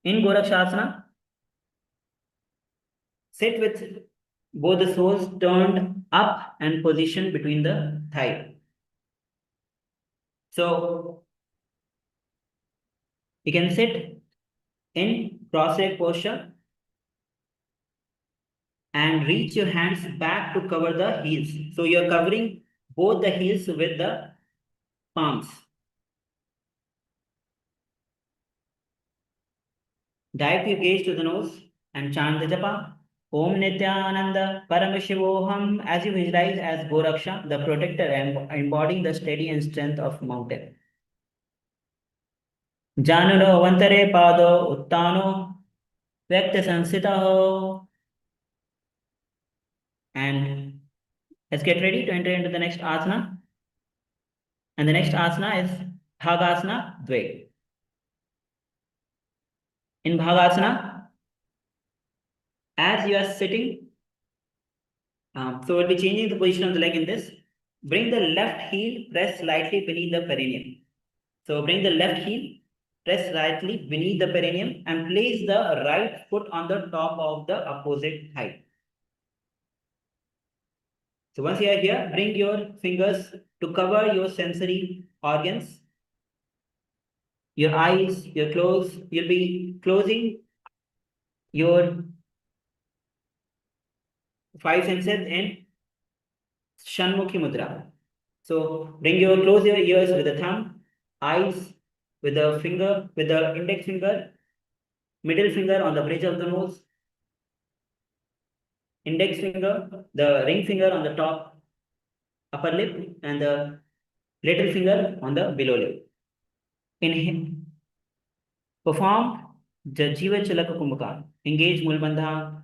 In Gorakshasana, sit with both the soles turned up and positioned between the thigh. So you can sit in cross-leg posture and reach your hands back to cover the heels. So you're covering both the heels with the palms. Direct your gaze to the nose and chant the japa. Om Nithyananda Paramashivoham, as you visualize as Goraksha, the protector, embodying the steady and strength of mountain. Januno Vantare Pado Uttano Vyakta Sansitaho. And let's get ready to enter into the next asana. And the next asana is Bhagasana Dve. In Bhagasana, as you are sitting, so we'll be changing the position of the leg in this. Bring the left heel, press slightly beneath the perineum. So bring the left heel, press slightly beneath the perineum and place the right foot on the top of the opposite thigh. So once you are here, bring your fingers to cover your sensory organs. Your eyes, you'll be closing your five senses in Shanmukhi Mudra. So close your ears with the thumb, eyes with the finger, with the index finger, middle finger on the bridge of the nose, index finger, the ring finger on the top upper lip, and the little finger on the below lip. Inhale. Perform Jiva Chalaka Kumbhaka. Engage Mulbandha.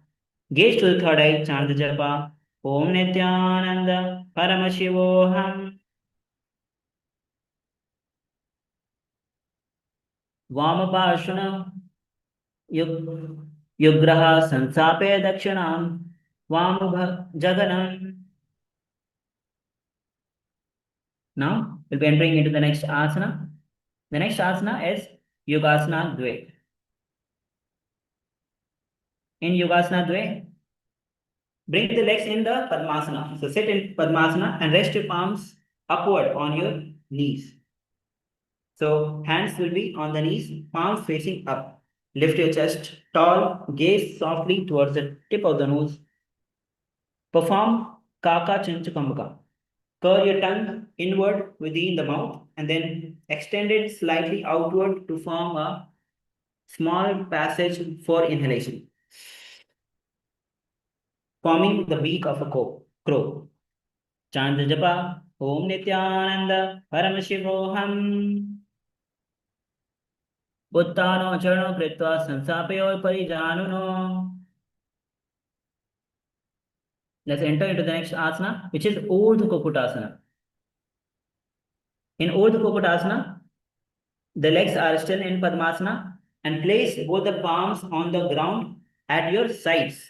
Gaze to the third eye. Chant the japa. Om Nithyananda Paramashivoham. Vamapashana Yugraha Sansape Dakshanam Vamubha Jaganam. Now we'll be entering into the next asana. The next asana is Yogasana Dve. In Yogasana Dve, bring the legs in the Padmasana. So sit in Padmasana and rest your palms upward on your knees. So hands will be on the knees, palms facing up. Lift your chest tall, gaze softly towards the tip of the nose. Perform Kaka Chanchakambaka. Curl your tongue inward within the mouth and then extend it slightly outward to form a small passage for inhalation, forming the beak of a crow. Chant the japa. Om Nithyananda Paramashivoham. Uttano charno kritva sansapayo parijanuno. Let's enter into the next asana, which is Urdhva Kukutasana. In Urdhva Kukutasana, the legs are still in Padmasana and place both the palms on the ground at your sides.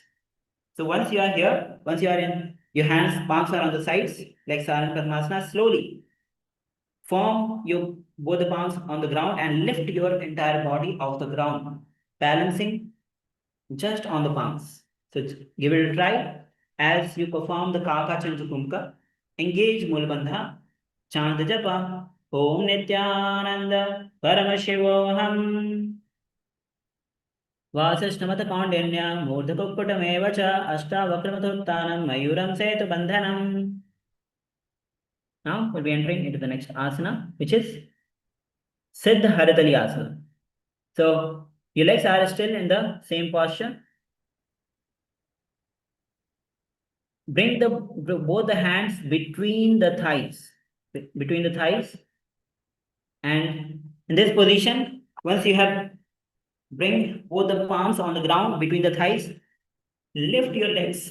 So once you are here, once you are in your hands, palms are on the sides, legs are in Padmasana, slowly form both the palms on the ground and lift your entire body off the ground, balancing just on the palms. So give it a try. As you perform the Kaka Chanchakumka, engage Mulbandha, chant the japa, Om Nithyananda Paramashivoham. Vasishnamata Kaundinya Murdhakukutameva cha Ashtavakramatutanam Mayuram Setu Bandhanam. Now we'll be entering into the next asana, which is Siddha Haritali Asana. So your legs are still in the same posture. Bring both the hands between the thighs, and in this position, once you have bring both the palms on the ground between the thighs, lift your legs,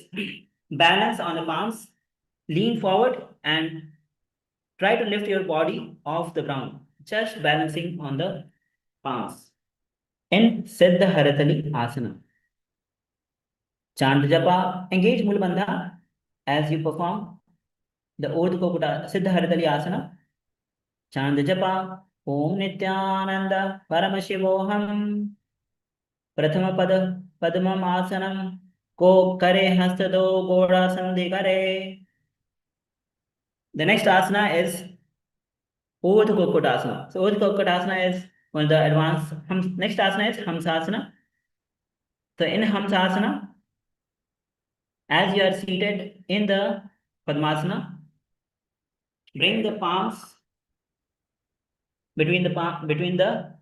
balance on the palms, lean forward and try to lift your body off the ground, just balancing on the palms. In Siddha Haritali Asana. Chant Japa, engage Mulbandha as you perform the Urdhva Kokuta Siddha Haritali Asana. Chant Japa, Om Nithyananda Paramashivoham. Prathama Pada Padmam Asanam Ko Kare Hastado Goda Sandhi Kare. The next asana is Urdhva Kokutasana. So Urdhva Kokutasana is one of the advanced. Next asana is Hamsasana. So in Hamsasana, as you are seated in the Padmasana, bring the palms between the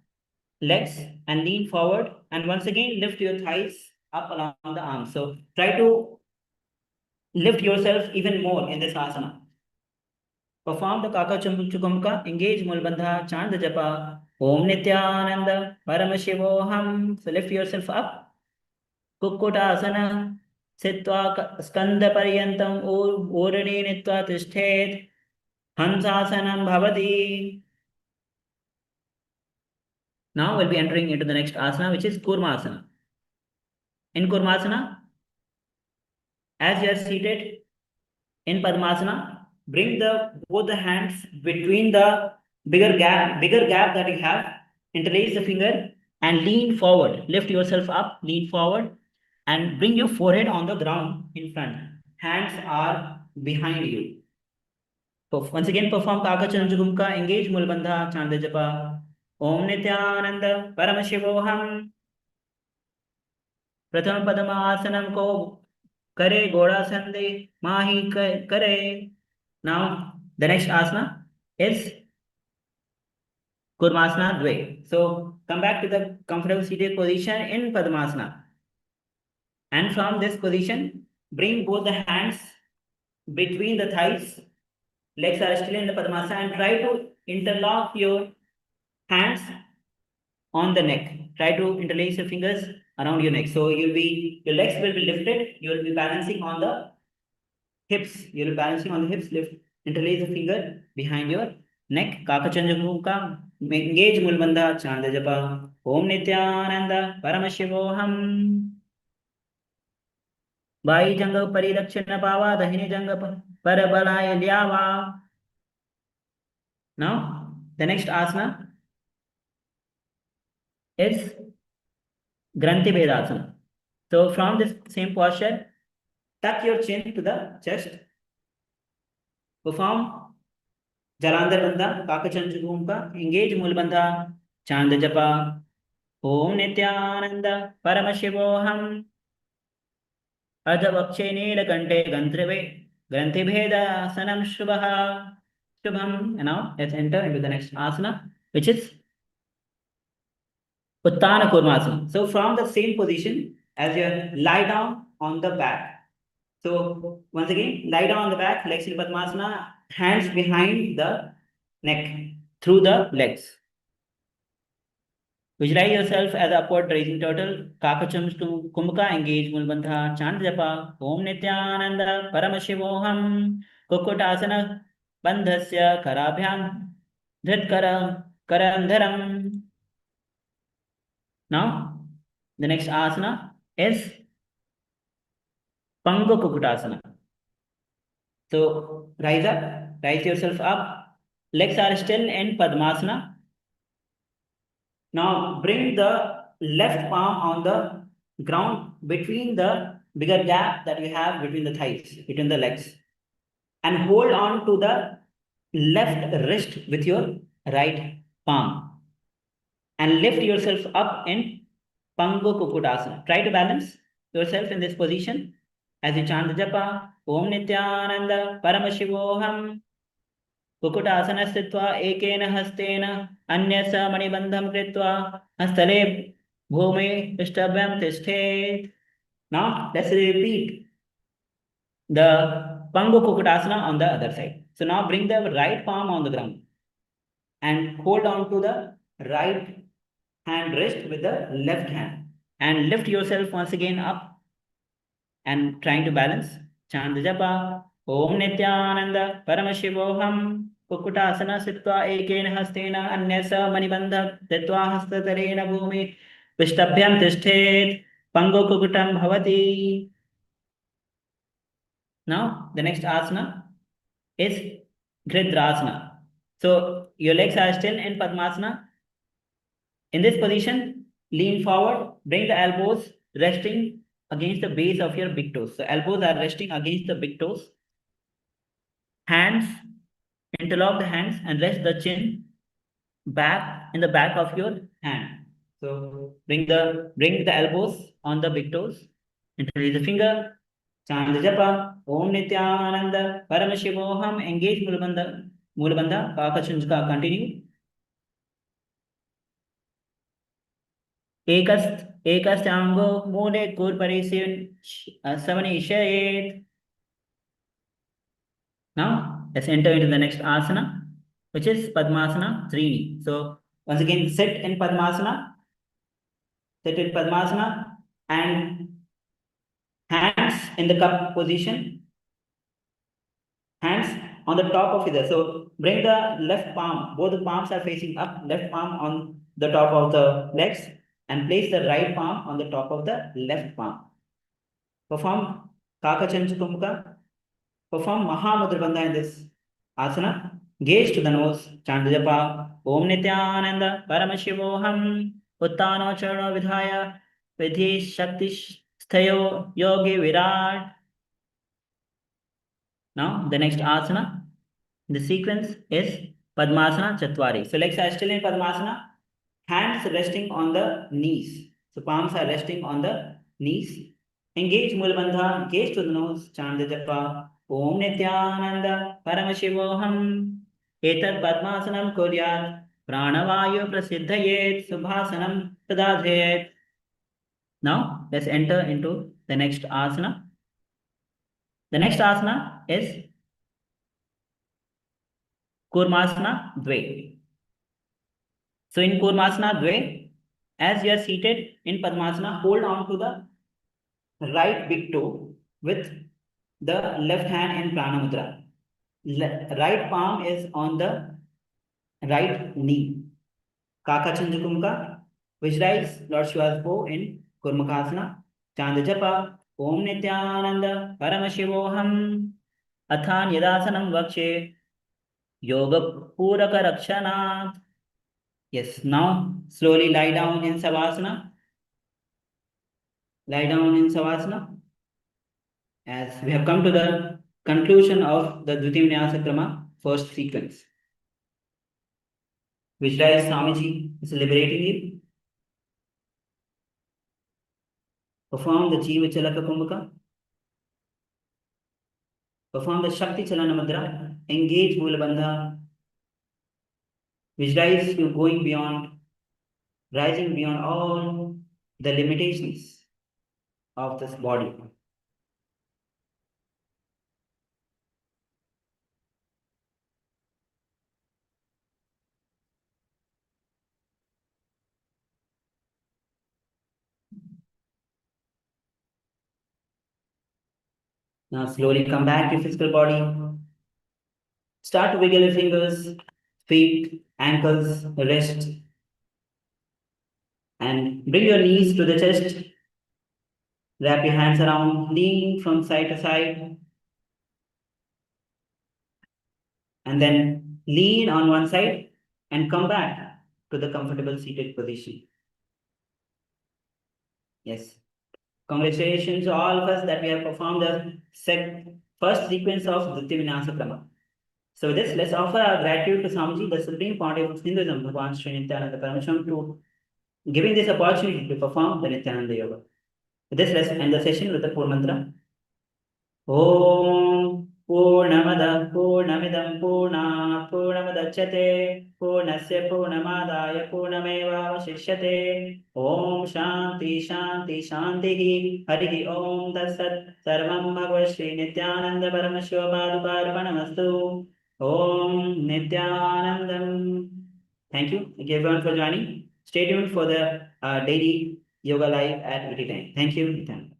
legs and lean forward, and once again lift your thighs up along the arms. So try to lift yourself even more in this asana. Perform the Kaka Chukumka, engage Mulbandha, chant the japa, Om Nithyananda Paramashivoham. So lift yourself up. Kukkutasana, Sitva Skanda Paryantam Urani Nitva Tishthet, Hansasanam Bhavati. Now we'll be entering into the next asana, which is Kurmasana. In Kurmasana, as you are seated in Padmasana, bring both the hands between the bigger gap that you have, interlace the finger and lean forward. Lift yourself up, lean forward and bring your forehead on the ground in front. Hands are behind you. So once again, perform Kaka Chandragumka, engage Mulbandha, chant the japa, Om Nithyananda Paramashivoham. Pratham Padama Asanam Ko Kare Goda Sandhi Mahi Kare. Now, the next asana is Kurmasana Dve. So, come back to the comfortable seated position in Padmasana. And from this position, bring both the hands between the thighs. Legs are still in the Padmasana and try to interlock your hands on the neck. Try to interlace your fingers around your neck. So, your legs will be lifted. You will be balancing on the hips. You will be balancing on the hips. Lift, interlace the finger behind your neck. Kaka Chandragumka, engage Mulbandha, chant the japa, Om Nithyananda Paramashivoham. Vai Janga Paridakshina Pava, Dahini Janga Parabalaya Lyava. Now, the next asana is Granthi Bhedasana. So, from this same posture, tuck your chin to the chest. Perform Jalandhar Bandha, Kaka Chandragumka, engage Mulbandha, chant the japa, Om Nithyananda Paramashivoham. Adhavakshe Neelakante Granthi Bhedasanam Shubha. Shubham. And now let's enter into the next asana, which is Uttana Kurmasana. So from the same position, as you lie down on the back. So once again, lie down on the back, legs in Padmasana, hands behind the neck, through the legs. Visualize yourself as upward raising turtle. Kakacham to Kumbhaka, engage Mulbandha, chant japa, Om Nithyananda Paramashivoham. Kukkutasana, bandhasya karabhyam, dhritkara karandharam. Now, the next asana is Pangu Kukkutasana. So, rise up, rise yourself up. Legs are still in Padmasana. Now, bring the left palm on the ground between the bigger gap that you have between the thighs, between the legs. And hold on to the left wrist with your right palm. And lift yourself up in Pangu Kukkutasana. Try to balance yourself in this position as you chant the japa, Om Nithyananda Paramashivoham. कुक्कुटासने स्थित्वा एकेन हस्तेन अन्यस मणिबन्धं कृत्वा हस्तले भूमि पृष्ठभ्यां तिष्ठेत्. Now let's repeat the Pangu Kukutasana on the other side. So now bring the right palm on the ground and hold on to the right hand wrist with the left hand and lift yourself once again up and trying to balance. Chant japa Om Nithyananda Paramashivoham Kukutasana Sitva Ekena Hastena Anyasa Manibandha Tetva Hastatarena Bhumi Vishtabhyam Tishthet Pango Kukutam Bhavati. Now the next asana is Gridrasana. So your legs are still in Padmasana. In this position, lean forward, bring the elbows resting against the base of your big toes. So elbows are resting against the big toes. Hands, interlock the hands and rest the chin back in the back of your hand. So bring the elbows on the big toes. Interlace the finger. Chant the japa. Om Nithyananda Paramashivoham. Engage Mulabandha. Kakachanjaka. Continue. Ekasthango mule kurparisin samanishayet. Now let's enter into the next asana, which is Padmasana Trini. So once again, sit in Padmasana and hands in the cup position, hands on the top of either. So bring the left palm, both the palms are facing up, left palm on the top of the legs and place the right palm on the top of the left palm. Perform Kakachanchukumka. Perform Mahamudra Bandha in this asana. Gaze to the nose. Chant japa. Om Nithyananda Paramashivoham Uttano Charno Vidhaya Vidhi Shakti Sthayo Yogi Virat. Now the next asana. The sequence is Padmasana Chatwari. So legs are still in Padmasana. Hands resting on the knees. So palms are resting on the knees. Engage Mulabandha. Gaze to the nose. Chant japa. Om Nithyananda Paramashivoham Etat Padmasanam Kuryat Pranavayu Prasiddhayet Subhasanam Tadadhyet. Now let's enter into the next asana. The next asana is Kurmasana Dve. So in Kurmasana Dve, as you are seated in Padmasana, hold on to the right big toe with the left hand in Pranamudra. Right palm is on the right knee. Kakachanjakumka. Visualize Lord Shiva's bow in Kurmakasana. Chant japa. Om Nithyananda Paramashivoham Athan Yadasanam Vakshe Yoga Puraka Rakshanat. Yes, now slowly lie down in Savasana. Lie down in Savasana. As we have come to the conclusion of the Vinyasa Krama first sequence. Visualize Swamiji is liberating you. Perform the Jiva Chalaka Kumbhaka. Perform the Shakti Chalana Mudra. Engage Mulabandha. Visualize you going beyond, rising beyond all the limitations of this body. Now slowly come back to physical body. Start to wiggle your fingers, feet, ankles, wrist. And bring your knees to the chest. Wrap your hands around, lean from side to side. And then lean on one side and come back to the comfortable seated position. Yes. Congratulations to all of us that we have performed the first sequence of Vinyasa Krama. So with this, let's offer our gratitude to Swamiji, the Supreme Pontiff of Hinduism, Bhagavan Sri Nithyananda Paramashivam, to giving this opportunity to perform the Nithyananda Yoga. With this, let's end the session with the full mantra. Om Purnamada Purnamidam Purnat Purnamudachyate Purnasya Purnamadaya Purnamevavashishyate Om Shanti Shanti Shanti Hari Om Tatsat Sarvam Bhagavad Shri Nithyananda Paramashiva Padukarpanamastu Om Nithyanandam. Thank you everyone for joining. Stay tuned for the daily yoga live at 80 time. Thank you, Nithyananda.